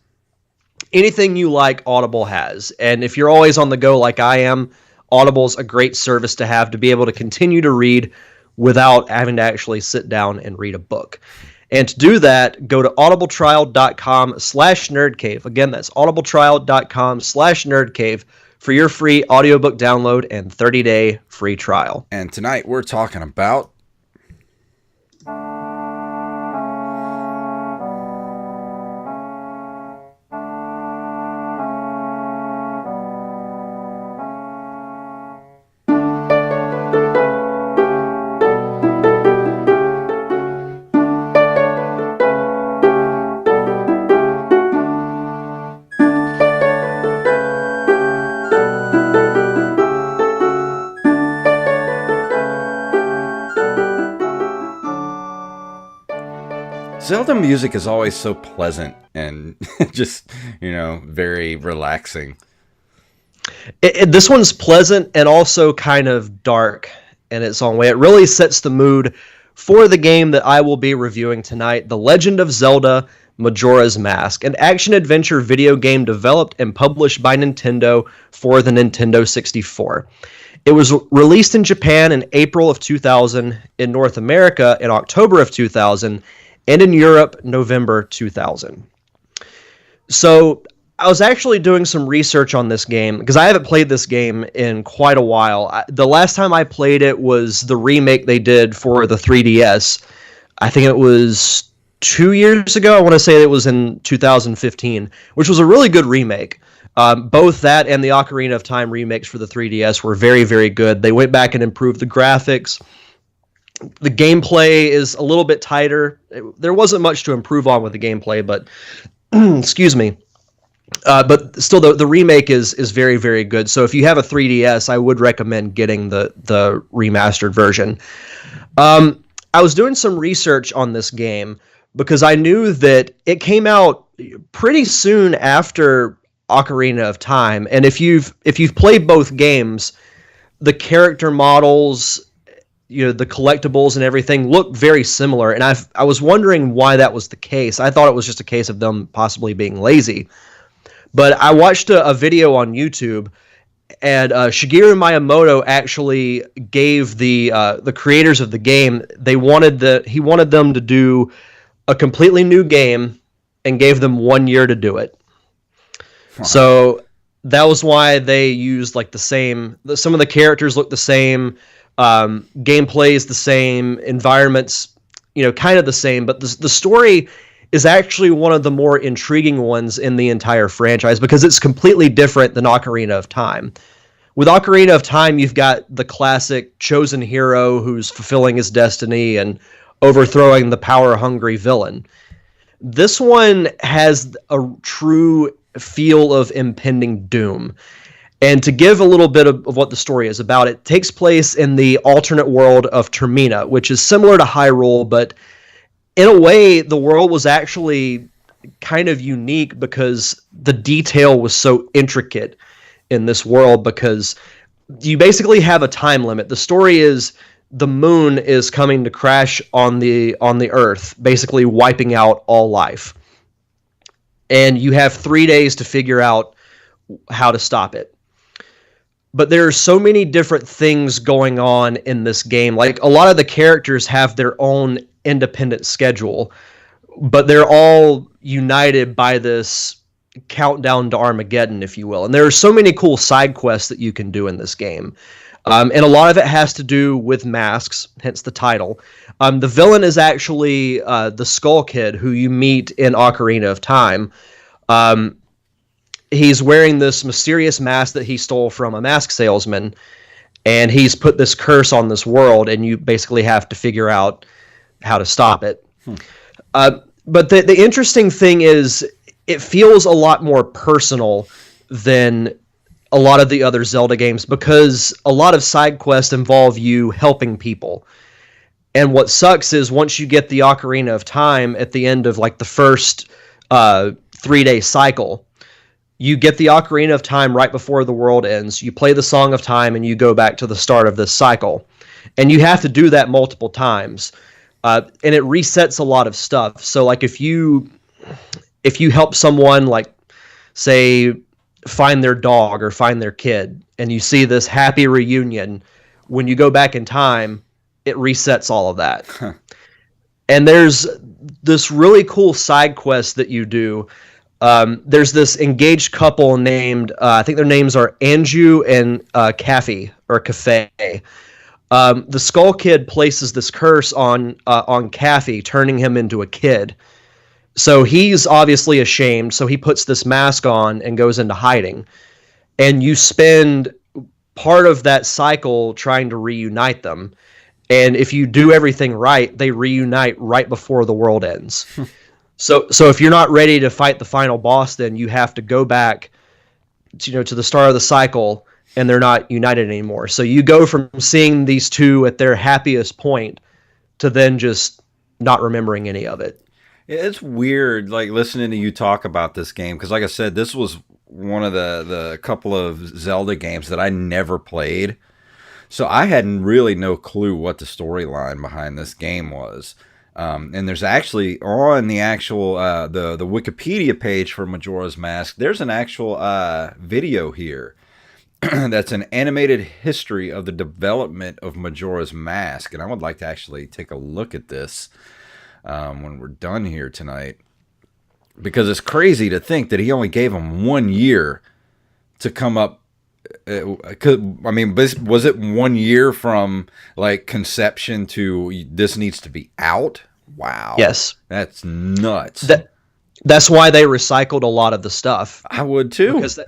Anything you like, Audible has. And if you're always on the go like I am, Audible's a great service to have to be able to continue to read without having to actually sit down and read a book. And to do that, go to audibletrial.com/nerdcave. Again, that's audibletrial.com/nerdcave for your free audiobook download and 30-day free trial. And tonight we're talking about Zelda music is always so pleasant and just, very relaxing. This one's pleasant and also kind of dark in its own way. It really sets the mood for the game that I will be reviewing tonight, The Legend of Zelda Majora's Mask, an action-adventure video game developed and published by Nintendo for the Nintendo 64. It was released in Japan in April of 2000, in North America in October of 2000, and in Europe, November 2000. So I was actually doing some research on this game, because I haven't played this game in quite a while. The last time I played it was the remake they did for the 3DS. I think it was 2 years ago. I want to say it was in 2015, which was a really good remake. Both that and the Ocarina of Time remakes for the 3DS were very, very good. They went back and improved the graphics. The gameplay is a little bit tighter. There wasn't much to improve on with the gameplay, but excuse me. But still, the remake is very, very good. So if you have a 3DS, I would recommend getting the remastered version. I was doing some research on this game because I knew that it came out pretty soon after Ocarina of Time, and if you've played both games, the character models, the collectibles and everything look very similar, and I was wondering why that was the case. I thought it was just a case of them possibly being lazy. But I watched a video on YouTube, and Shigeru Miyamoto actually gave the creators of the game, he wanted them to do a completely new game and gave them 1 year to do it. Wow. So that was why they used like some of the characters look the same, gameplay is the same, environments, kind of the same, but the story is actually one of the more intriguing ones in the entire franchise because it's completely different than Ocarina of Time. With Ocarina of Time, you've got the classic chosen hero who's fulfilling his destiny and overthrowing the power-hungry villain. This one has a true feel of impending doom. And to give a little bit of what the story is about, it takes place in the alternate world of Termina, which is similar to Hyrule, but in a way, the world was actually kind of unique because the detail was so intricate in this world because you basically have a time limit. The story is the moon is coming to crash on the Earth, basically wiping out all life. And you have 3 days to figure out how to stop it. But there are so many different things going on in this game. Like, a lot of the characters have their own independent schedule, but they're all united by this countdown to Armageddon, if you will. And there are so many cool side quests that you can do in this game. And a lot of it has to do with masks, hence the title. The villain is actually the Skull Kid, who you meet in Ocarina of Time. He's wearing this mysterious mask that he stole from a mask salesman, and he's put this curse on this world, and you basically have to figure out how to stop it. But the interesting thing is, it feels a lot more personal than a lot of the other Zelda games because a lot of side quests involve you helping people. And what sucks is once you get the Ocarina of Time at the end of like the first 3-day cycle, you get the Ocarina of Time right before the world ends, you play the Song of Time, and you go back to the start of this cycle. And you have to do that multiple times. And it resets a lot of stuff. So like if you help someone, like say find their dog or find their kid, and you see this happy reunion, when you go back in time, it resets all of that. And there's this really cool side quest that you do. There's this engaged couple named, I think their names are Anju and Cafe. The Skull Kid places this curse on Cafe, turning him into a kid. So he's obviously ashamed, so he puts this mask on and goes into hiding. And you spend part of that cycle trying to reunite them. And if you do everything right, they reunite right before the world ends. So if you're not ready to fight the final boss, then you have to go back to the start of the cycle, and they're not united anymore. So you go from seeing these two at their happiest point to then just not remembering any of it. It's weird, like, listening to you talk about this game, because like I said, this was one of the couple of Zelda games that I never played. So I had really no clue what the storyline behind this game was. And there's actually, on the actual, the Wikipedia page for Majora's Mask, there's an actual video here that's an animated history of the development of Majora's Mask. And I would like to actually take a look at this when we're done here tonight, because it's crazy to think that he only gave him 1 year to come up. I mean, was it 1 year from like conception to this needs to be out? Wow. Yes. That's nuts. That's why they recycled a lot of the stuff. I would too. Because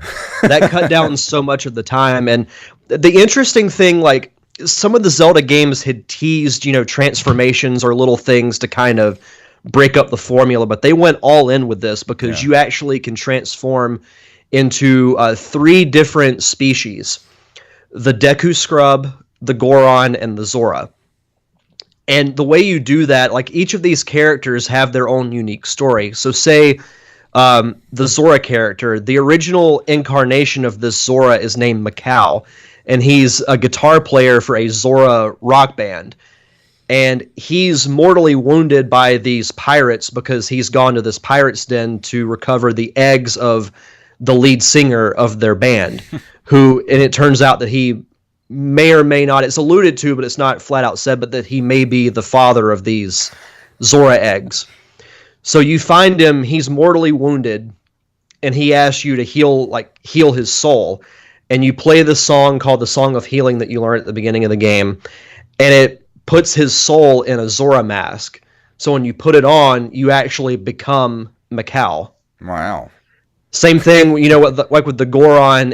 that cut down so much of the time. And the interesting thing, like, some of the Zelda games had teased, transformations or little things to kind of break up the formula, but they went all in with this because you actually can transform into 3 different species: the Deku Scrub, the Goron, and the Zora. And the way you do that, like, each of these characters have their own unique story. So say the Zora character, the original incarnation of this Zora is named Macau, and he's a guitar player for a Zora rock band. And he's mortally wounded by these pirates because he's gone to this pirate's den to recover the eggs of the lead singer of their band, and it turns out that he may or may not, it's alluded to, but it's not flat out said, but that he may be the father of these Zora eggs. So you find him, he's mortally wounded, and he asks you to heal his soul. And you play the song called the Song of Healing that you learn at the beginning of the game, and it puts his soul in a Zora mask. So when you put it on, you actually become Mikau. Wow. Same thing, you know, like with the Goron,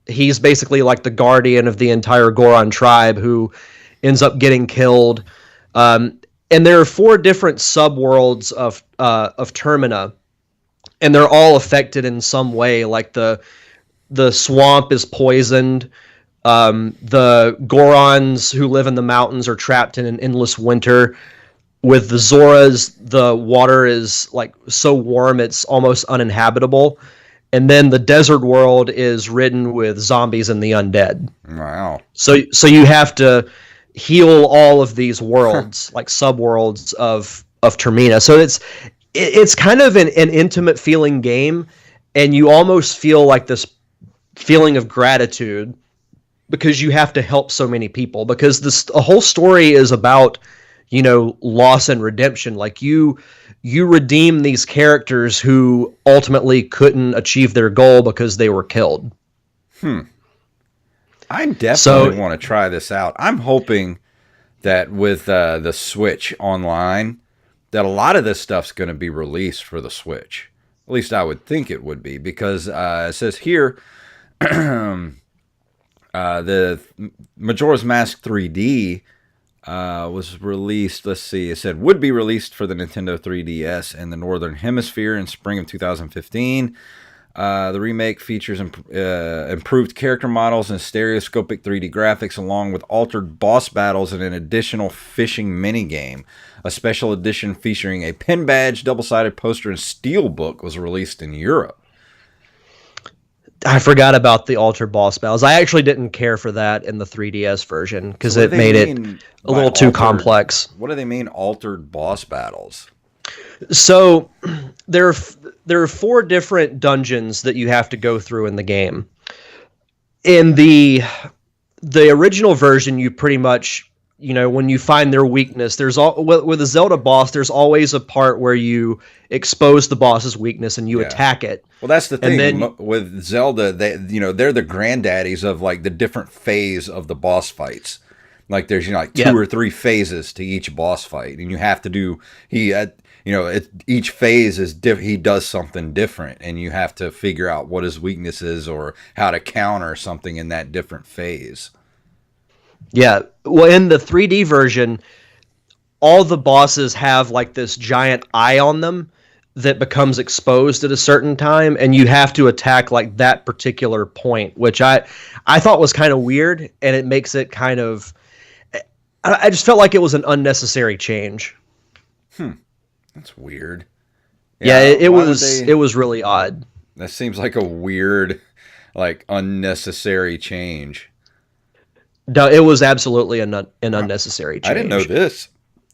he's basically like the guardian of the entire Goron tribe who ends up getting killed. And there are 4 different subworlds of Termina, and they're all affected in some way. Like the swamp is poisoned. The Gorons who live in the mountains are trapped in an endless winter. With the Zoras, the water is like so warm it's almost uninhabitable. And then the desert world is ridden with zombies and the undead. Wow. So you have to heal all of these worlds, like subworlds of Termina. So it's kind of an intimate feeling game, and you almost feel like this feeling of gratitude because you have to help so many people, because the whole story is about, you know, loss and redemption. Like you redeem these characters who ultimately couldn't achieve their goal because they were killed. I definitely want to try this out. I'm hoping that with the Switch Online, that a lot of this stuff's going to be released for the Switch. At least I would think it would be, because it says here, the Majora's Mask 3D was released, let's see, it said would be released for the Nintendo 3DS in the Northern Hemisphere in spring of 2015. The remake features improved character models and stereoscopic 3D graphics, along with altered boss battles and an additional fishing minigame. A special edition featuring a pin badge, double-sided poster, and steelbook was released in Europe. I forgot about the altered boss battles. I actually didn't care for that in the 3DS version because it made it a little too complex. What do they mean, altered boss battles? So there are 4 different dungeons that you have to go through in the game. In the original version, you pretty much, you know, when you find their weakness, with a Zelda boss, there's always a part where you expose the boss's weakness and you attack it. Well, that's the thing. And then, with Zelda, they're the granddaddies of like the different phase of the boss fights. Like there's, you know, like 2 or 3 phases to each boss fight, and you have to do each phase is he does something different, and you have to figure out what his weakness is or how to counter something in that different phase. Yeah, well, in the 3D version, all the bosses have like this giant eye on them that becomes exposed at a certain time, and you have to attack like that particular point, which I thought was kind of weird, and it makes it kind of, I just felt like it was an unnecessary change. That's weird. Yeah, it was really odd. That seems like a weird, like unnecessary change. No, it was absolutely an unnecessary change. I didn't know this.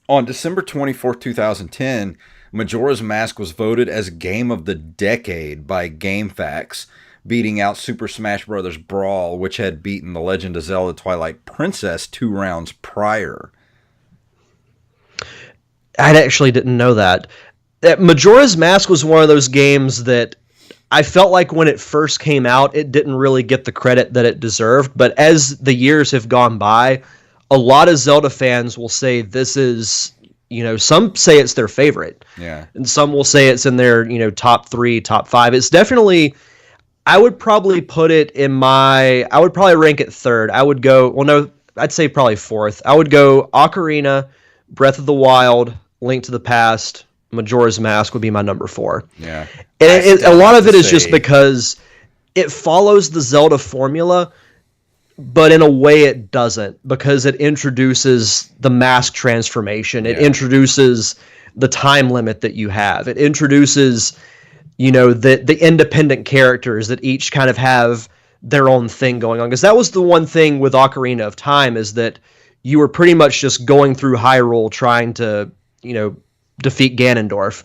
On December 24th, 2010, Majora's Mask was voted as Game of the Decade by GameFAQs, beating out Super Smash Bros. Brawl, which had beaten The Legend of Zelda Twilight Princess 2 rounds prior. I actually didn't know that. Majora's Mask was one of those games that I felt like when it first came out, it didn't really get the credit that it deserved. But as the years have gone by, a lot of Zelda fans will say this is, you know, some say it's their favorite. Yeah. And some will say it's in their, you know, top 3, top 5. It's definitely, I would probably put it I would probably rank it 3rd. I'd say probably 4th. I would go Ocarina, Breath of the Wild, Link to the Past, Majora's Mask would be my number 4. Yeah. And a lot of it is just because it follows the Zelda formula, but in a way it doesn't, because it introduces the mask transformation. It introduces the time limit that you have. It introduces, you know, the independent characters that each kind of have their own thing going on. Because that was the one thing with Ocarina of Time, is that you were pretty much just going through Hyrule trying to, you know, defeat Ganondorf.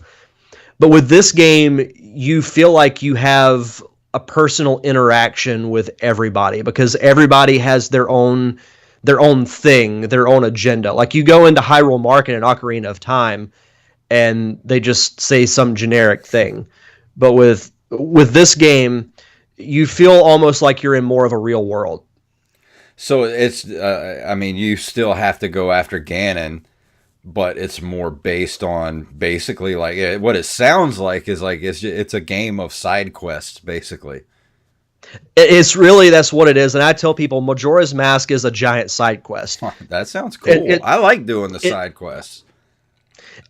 But with this game, you feel like you have a personal interaction with everybody because everybody has their own thing, their own agenda. Like you go into Hyrule Market and Ocarina of Time, and they just say some generic thing. But with this game, you feel almost like you're in more of a real world. So it's, I mean, you still have to go after Ganon, but it's more based on basically like what it sounds like is like it's a game of side quests, basically. It's really, that's what it is. And I tell people Majora's Mask is a giant side quest. That sounds cool. I like doing the side quests.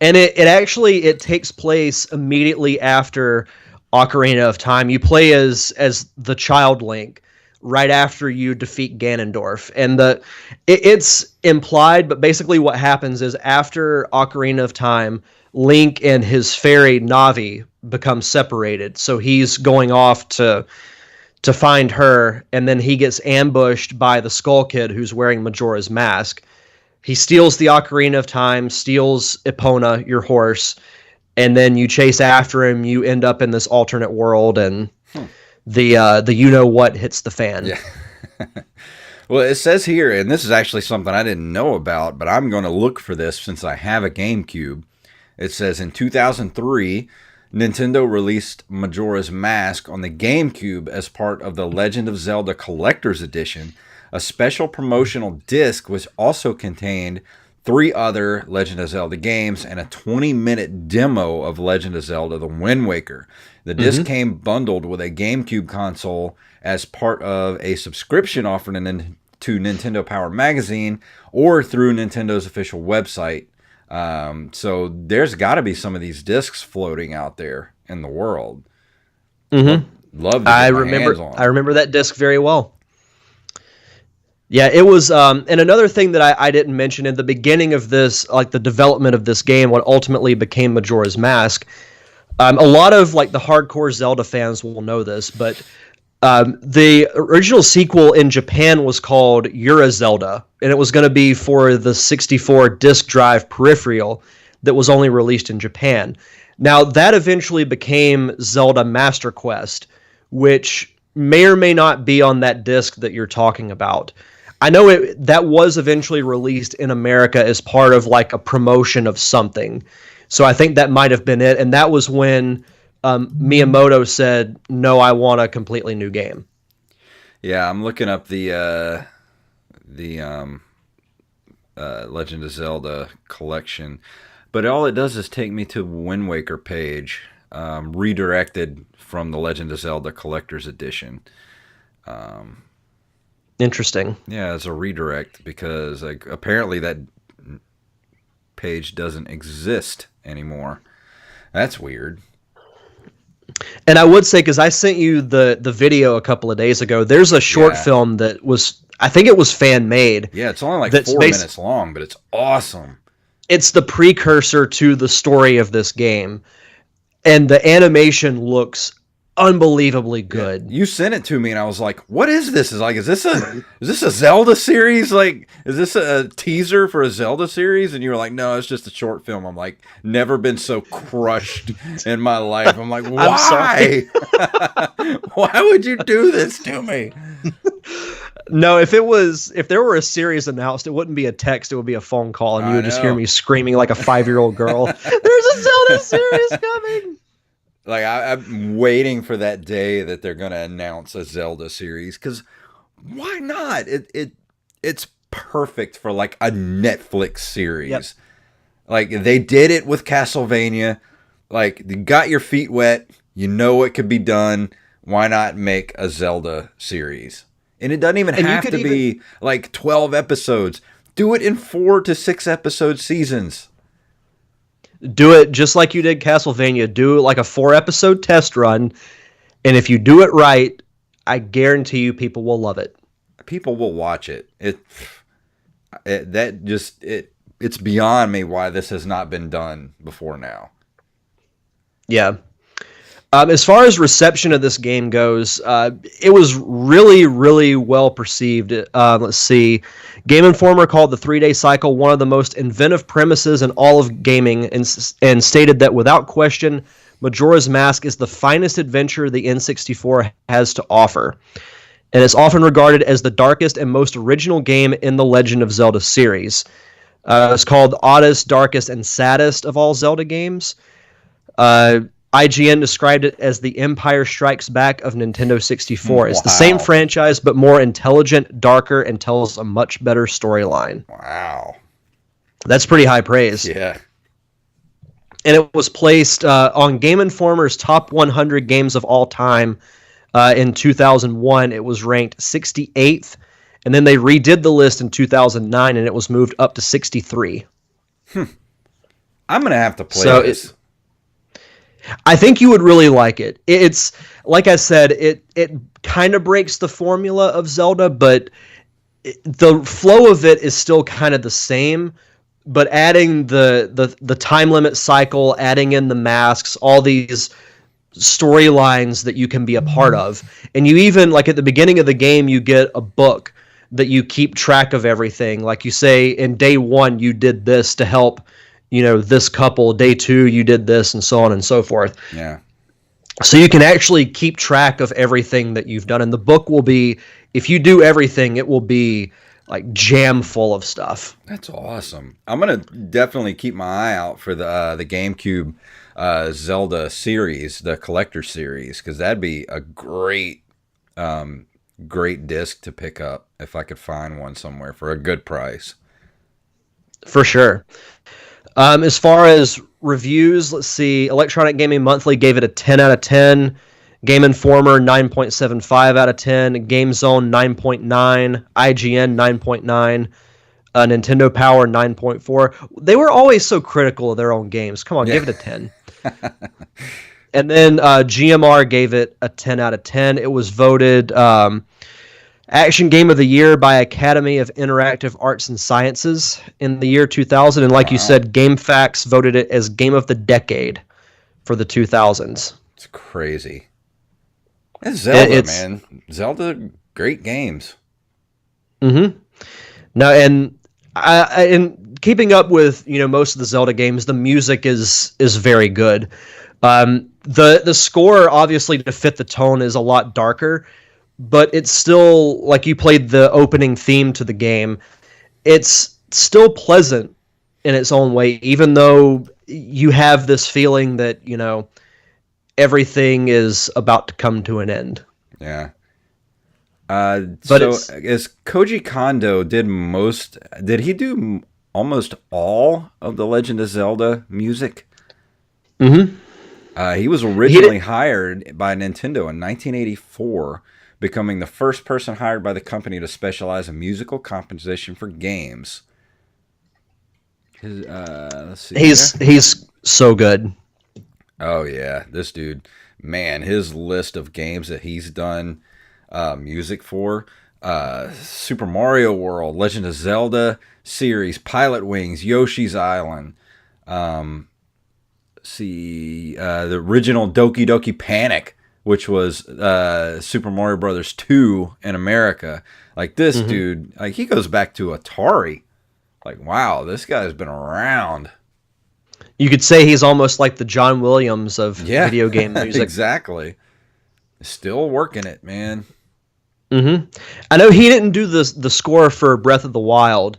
And it actually, it takes place immediately after Ocarina of Time. You play as the child Link right after you defeat Ganondorf. And it's implied, but basically what happens is after Ocarina of Time, Link and his fairy Navi become separated. So he's going off to find her, and then he gets ambushed by the Skull Kid who's wearing Majora's Mask. He steals the Ocarina of Time, steals Epona, your horse, and then you chase after him. You end up in this alternate world, and the you-know-what hits the fan. Yeah. Well, it says here, and this is actually something I didn't know about, but I'm going to look for this since I have a GameCube. It says in 2003, Nintendo released Majora's Mask on the GameCube as part of the Legend of Zelda Collector's Edition. A special promotional disc which also contained 3 other Legend of Zelda games and a 20-minute demo of Legend of Zelda The Wind Waker. The disc came bundled with a GameCube console as part of a subscription offered to Nintendo Power Magazine or through Nintendo's official website. So there's got to be some of these discs floating out there in the world. Love to get my hands on. I remember that disc very well. Yeah, it was, and another thing that I didn't mention in the beginning of this, like the development of this game, what ultimately became Majora's Mask. A lot of like the hardcore Zelda fans will know this, but the original sequel in Japan was called Yura Zelda, and it was going to be for the 64 disk drive peripheral that was only released in Japan. Now, that eventually became Zelda Master Quest, which may or may not be on that disc that you're talking about. I know that was eventually released in America as part of like a promotion of something. So I think that might have been it, and that was when Miyamoto said, "No, I want a completely new game." Yeah, I'm looking up the Legend of Zelda collection, but all it does is take me to Wind Waker page, redirected from the Legend of Zelda Collector's Edition. Interesting. Yeah, it's a redirect because apparently that page doesn't exist anymore. That's weird. And I would say, because I sent you the video a couple of days ago, there's a short film that was, I think it was fan made. Yeah, it's only like 4 minutes long, but it's awesome. It's the precursor to the story of this game. And the animation looks unbelievably good. Yeah. You sent it to me and I was like, what is this? Is this a Zelda series? Like, is this a teaser for a Zelda series? And you were like, no, it's just a short film. I'm like, never been so crushed in my life. I'm like, why? Why would you do this to me? No, if there were a series announced, it wouldn't be a text, it would be a phone call, and you would just hear me screaming like a 5-year-old girl. There's a Zelda series coming. Like, I'm waiting for that day that they're going to announce a Zelda series, because why not? It's perfect for, like, a Netflix series. Yep. Like, they did it with Castlevania. Like, you got your feet wet. You know it could be done. Why not make a Zelda series? And it doesn't even have to be, like, 12 episodes. Do it in 4 to 6 episode seasons. Do it just like you did Castlevania. Do it like a 4-episode test run, and if you do it right, I guarantee you people will love it. People will watch it. It's beyond me why this has not been done before now. Yeah. As far as reception of this game goes, it was really, really well perceived. Let's see. Game Informer called the 3-day cycle one of the most inventive premises in all of gaming and stated that without question, Majora's Mask is the finest adventure the N64 has to offer, and it's often regarded as the darkest and most original game in the Legend of Zelda series. It's called the oddest, darkest, and saddest of all Zelda games. IGN described it as the Empire Strikes Back of Nintendo 64. It's the same franchise, but more intelligent, darker, and tells a much better storyline. Wow. That's pretty high praise. Yeah. And it was placed on Game Informer's top 100 games of all time in 2001. It was ranked 68th. And then they redid the list in 2009, and it was moved up to 63. I'm going to have to play this. I think you would really like it. It's, like I said, it kind of breaks the formula of Zelda, but the flow of it is still kind of the same. But adding the time limit cycle, adding in the masks, all these storylines that you can be a part of. And you even, like at the beginning of the game, you get a book that you keep track of everything. Like you say, in day 1, you did this to help, this couple. Day 2, you did this, and so on and so forth. Yeah. So you can actually keep track of everything that you've done. And the book will be, if you do everything, it will be like jam full of stuff. That's awesome. I'm going to definitely keep my eye out for the GameCube Zelda series, the collector series, because that'd be a great disc to pick up if I could find one somewhere for a good price. For sure. As far as reviews, let's see. Electronic Gaming Monthly gave it a 10 out of 10. Game Informer, 9.75 out of 10. GameZone, 9.9. IGN, 9.9. Nintendo Power, 9.4. They were always so critical of their own games. Come on, give it a 10. And then GMR gave it a 10 out of 10. It was voted Action Game of the Year by Academy of Interactive Arts and Sciences in the year 2000. And like you said, GameFAQs voted it as Game of the Decade for the 2000s. It's crazy. It's Zelda, man. Zelda, great games. Mm-hmm. No, and in keeping up with most of the Zelda games, the music is very good. The score, obviously, to fit the tone, is a lot darker, but it's still, like you played the opening theme to the game, it's still pleasant in its own way, even though you have this feeling that, everything is about to come to an end. Yeah. But as Koji Kondo did he do almost all of the Legend of Zelda music? Mm-hmm. He was originally hired by Nintendo in 1984, becoming the first person hired by the company to specialize in musical composition for games. Let's see. He's so good. Oh yeah, this dude, man, his list of games that he's done music for: Super Mario World, Legend of Zelda series, Pilot Wings, Yoshi's Island. The original Doki Doki Panic, which was Super Mario Brothers 2 in America. Like this dude, like he goes back to Atari. Like, wow, this guy's been around. You could say he's almost like the John Williams of video game music. Exactly. Still working it, man. Mm-hmm. I know he didn't do the score for Breath of the Wild,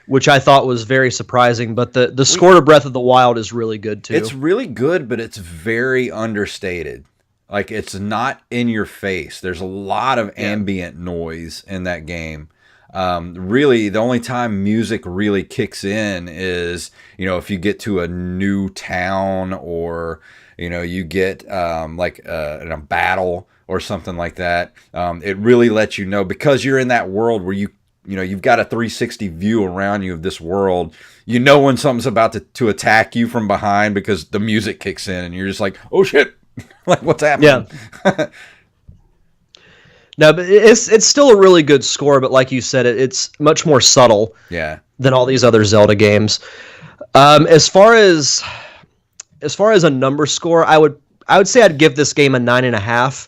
which I thought was very surprising, but the score to Breath of the Wild is really good, too. It's really good, but it's very understated. Like, it's not in your face. There's a lot of ambient noise in that game. Really, the only time music really kicks in is, if you get to a new town or, you get in a battle or something like that. It really lets you know, because you're in that world where you've got a 360 view around you of this world. When something's about to attack you from behind because the music kicks in and you're just like, oh shit, like what's happening? Yeah. No, but it's still a really good score, but like you said, it's much more subtle than all these other Zelda games. As far as a number score, I would say I'd give this game a 9.5.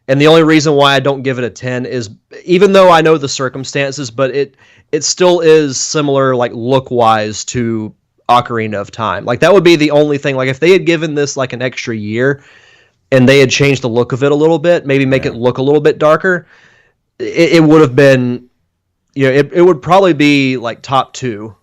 And the only reason why I don't give it a 10 is, even though I know the circumstances, but it still is similar, like look-wise, to Ocarina of Time. Like that would be the only thing. Like if they had given this like an extra year and they had changed the look of it a little bit, maybe make it look a little bit darker, it would have been, it would probably be like top 2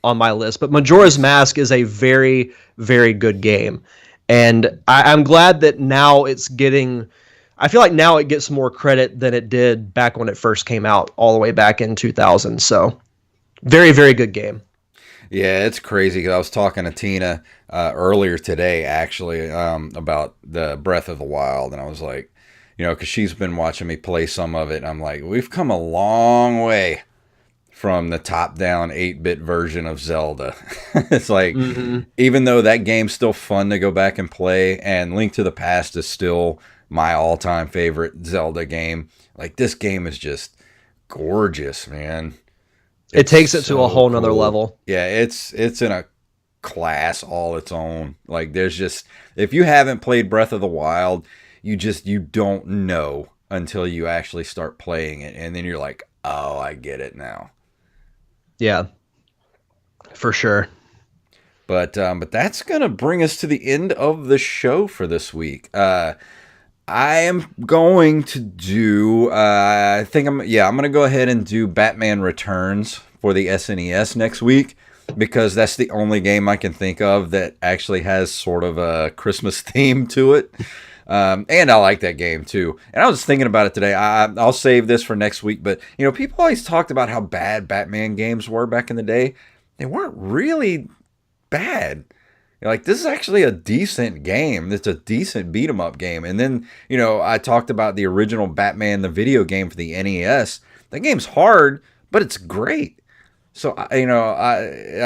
on my list. But Majora's Mask is a very, very good game. And I'm glad that now I feel like now it gets more credit than it did back when it first came out all the way back in 2000. So very, very good game. Yeah, it's crazy because I was talking to Tina earlier today, actually, about the Breath of the Wild, and I was like, because she's been watching me play some of it, and I'm like, we've come a long way from the top-down 8-bit version of Zelda. It's like, even though that game's still fun to go back and play, and Link to the Past is still my all-time favorite Zelda game, like, this game is just gorgeous, man. It takes it to a whole nother level. Yeah, it's in a class all its own. Like there's just, if you haven't played Breath of the Wild, you don't know until you actually start playing it, and then you're like, oh, I get it now. Yeah, for sure. But that's gonna bring us to the end of the show for this week. I am going to do, I'm going to go ahead and do Batman Returns for the SNES next week, because that's the only game I can think of that actually has sort of a Christmas theme to it. And I like that game too. And I was thinking about it today. I'll save this for next week, but people always talked about how bad Batman games were back in the day. They weren't really bad. Like, this is actually a decent game. It's a decent beat-em-up game. And then, I talked about the original Batman, the video game for the NES. That game's hard, but it's great. So, I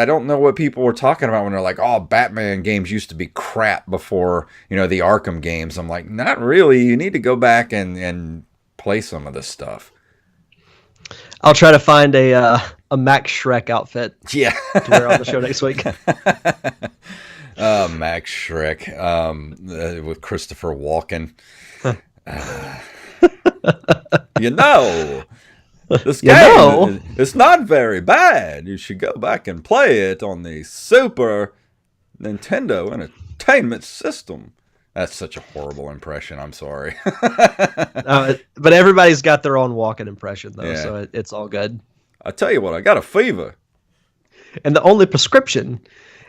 don't know what people were talking about when they're like, oh, Batman games used to be crap before, the Arkham games. I'm like, not really. You need to go back and play some of this stuff. I'll try to find a Max Shrek outfit. Yeah. To wear on the show next week. Max Shrek with Christopher Walken. This game, it's not very bad. You should go back and play it on the Super Nintendo Entertainment System. That's such a horrible impression. I'm sorry. But everybody's got their own Walken impression, though, so it's all good. I tell you what, I got a fever. And the only prescription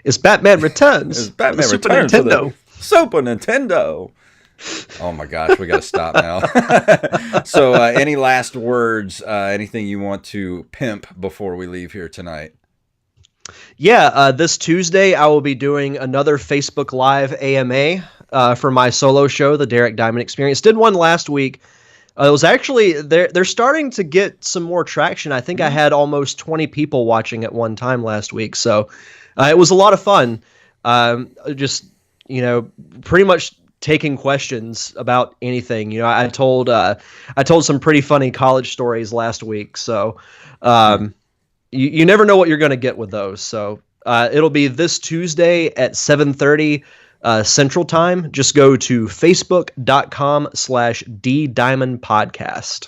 is Batman Returns. Is Batman Returns for the Super Nintendo. Oh my gosh, we got to stop now. So, any last words? Anything you want to pimp before we leave here tonight? Yeah, this Tuesday I will be doing another Facebook Live AMA for my solo show, the Derek Diamond Experience. Did one last week. It was actually they're starting to get some more traction. I think I had almost 20 people watching at one time last week, so it was a lot of fun. Just pretty much taking questions about anything. I told some pretty funny college stories last week, so you never know what you're going to get with those. So it'll be this Tuesday at 7:30 Central Time. Just go to facebook.com/DDiamondPodcast.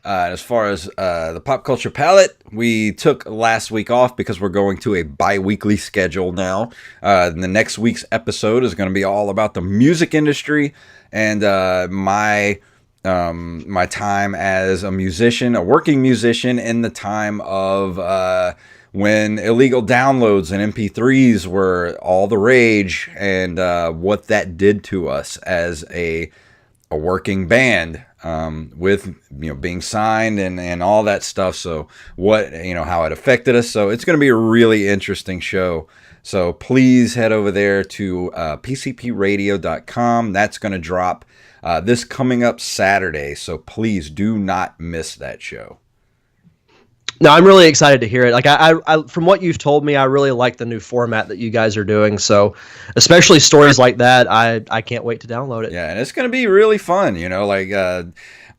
As far as the pop culture palette, we took last week off because we're going to a bi-weekly schedule now. The next week's episode is going to be all about the music industry and my time as a musician, a working musician in the time of when illegal downloads and MP3s were all the rage, and what that did to us as a working band, with being signed and all that stuff. So what how it affected us. So it's going to be a really interesting show. So please head over there to pcpradio.com. That's going to drop this coming up Saturday. So please do not miss that show. No, I'm really excited to hear it. Like I from what you've told me, I really like the new format that you guys are doing. So, especially stories like that, I can't wait to download it. Yeah, and it's going to be really fun.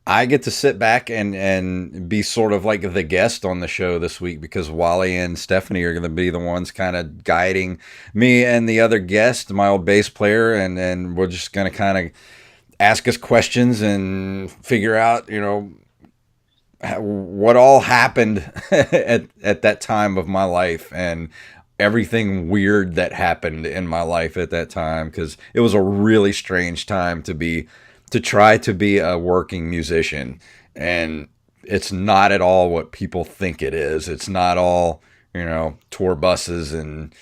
I get to sit back and be sort of like the guest on the show this week, because Wally and Stephanie are going to be the ones kind of guiding me and the other guest, my old bass player, and we're just going to kind of ask us questions and figure out, what all happened at that time of my life, and everything weird that happened in my life at that time, because it was a really strange time to try to be a working musician. And it's not at all what people think it is. It's not all, tour buses and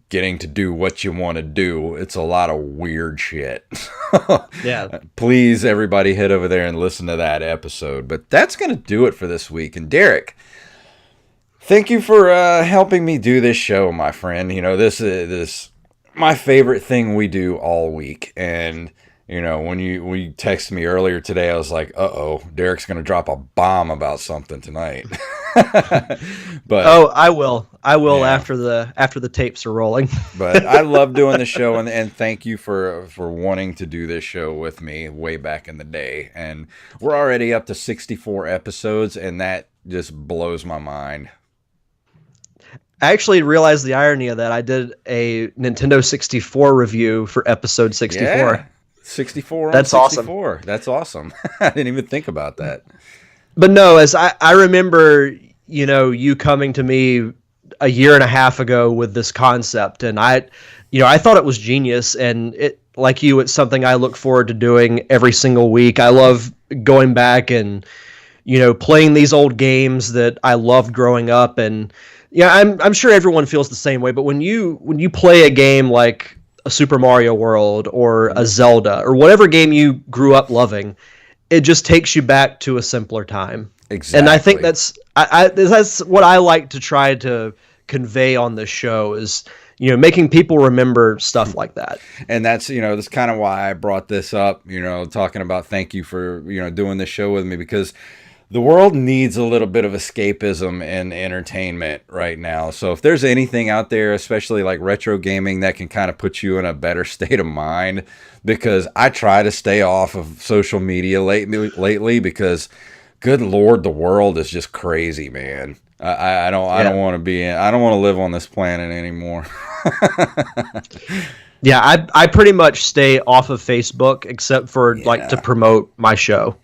getting to do what you want to do. It's a lot of weird shit. Yeah. Please, everybody, head over there and listen to that episode. But that's going to do it for this week. And Derek, thank you for helping me do this show, my friend. This is my favorite thing we do all week. And when you texted me earlier today, I was like, uh-oh, Derek's going to drop a bomb about something tonight. But I will yeah. after the tapes are rolling. But I love doing the show, and thank you for wanting to do this show with me way back in the day. And we're already up to 64 episodes, and that just blows my mind. I actually realized the irony of that. I did a Nintendo 64 review for episode 64. Yeah. 64 on That's 64. Awesome. That's awesome. I didn't even think about that. But no, as I remember, you coming to me a year and a half ago with this concept, and I thought it was genius, and it, like you, it's something I look forward to doing every single week. I love going back and, playing these old games that I loved growing up, and I'm sure everyone feels the same way, but when you play a game like a Super Mario World or a Zelda or whatever game you grew up loving, it just takes you back to a simpler time. Exactly. And I think that's what I like to try to convey on this show is, making people remember stuff like that. And that's kind of why I brought this up, talking about thank you for, doing this show with me, because the world needs a little bit of escapism and entertainment right now. So if there's anything out there, especially like retro gaming, that can kind of put you in a better state of mind, because I try to stay off of social media lately because, good Lord, the world is just crazy, man. I don't want to live on this planet anymore. Yeah, I pretty much stay off of Facebook except for to promote my show.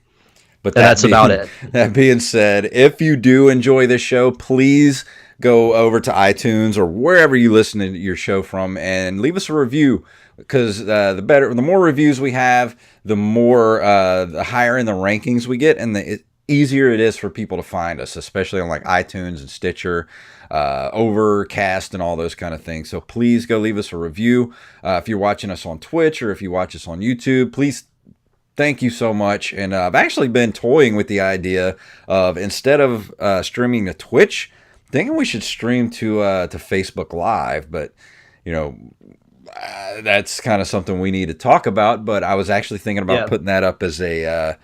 But that's about it. That being said, if you do enjoy this show, please go over to iTunes or wherever you listen to your show from and leave us a review, because the more reviews we have, the higher in the rankings we get, and the easier it is for people to find us, especially on like iTunes and Stitcher, Overcast, and all those kind of things. So please go leave us a review. If you're watching us on Twitch or if you watch us on YouTube, please. Thank you so much. And I've actually been toying with the idea of, instead of streaming to Twitch, thinking we should stream to Facebook Live. But, that's kind of something we need to talk about. But I was actually thinking about putting that up as a,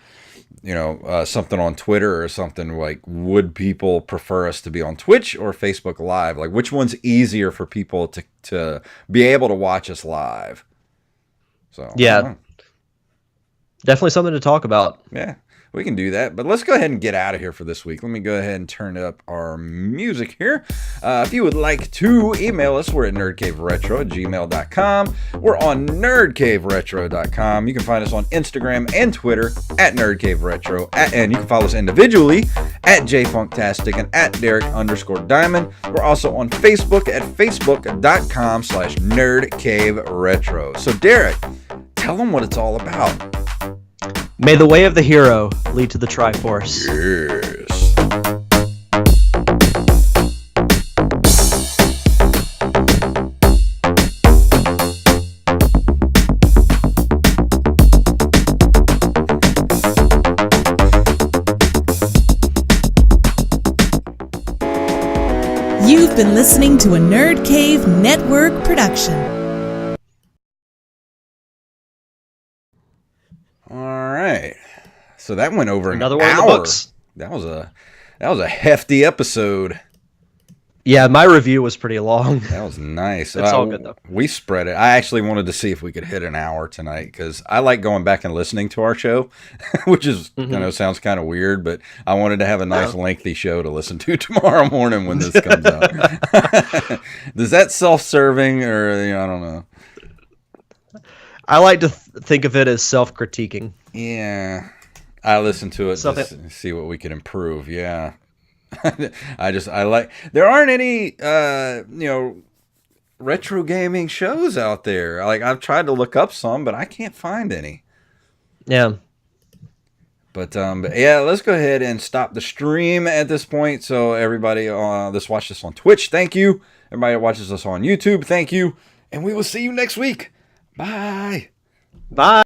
something on Twitter or something. Like, would people prefer us to be on Twitch or Facebook Live? Like, which one's easier for people to be able to watch us live? So, yeah. Definitely something to talk about. Yeah, we can do that. But let's go ahead and get out of here for this week. Let me go ahead and turn up our music here. If you would like to email us, we're at nerdcaveretro@gmail.com. We're on nerdcaveretro.com. You can find us on Instagram and Twitter at nerdcaveretro. And you can follow us individually at jfunktastic and at Derek_Diamond. We're also on Facebook at facebook.com/nerdcaveretro. So Derek, tell them what it's all about. May the way of the hero lead to the Triforce. Yes. You've been listening to a Nerd Cave Network production. All right, so that went over another an one hour. Of the books. That was a hefty episode. Yeah, my review was pretty long. That was nice. It's all good though. We spread it. I actually wanted to see if we could hit an hour tonight, because I like going back and listening to our show, which is sounds kind of weird, but I wanted to have a nice lengthy show to listen to tomorrow morning when this comes out. Is that self-serving, or I don't know? I like to think of it as self-critiquing. Yeah. I listen to it to see what we can improve. Yeah. I like, there aren't any retro gaming shows out there. Like, I've tried to look up some, but I can't find any. Yeah. But yeah, let's go ahead and stop the stream at this point. So everybody let's watch this on Twitch, thank you. Everybody that watches us on YouTube, thank you. And we will see you next week. Bye. Bye.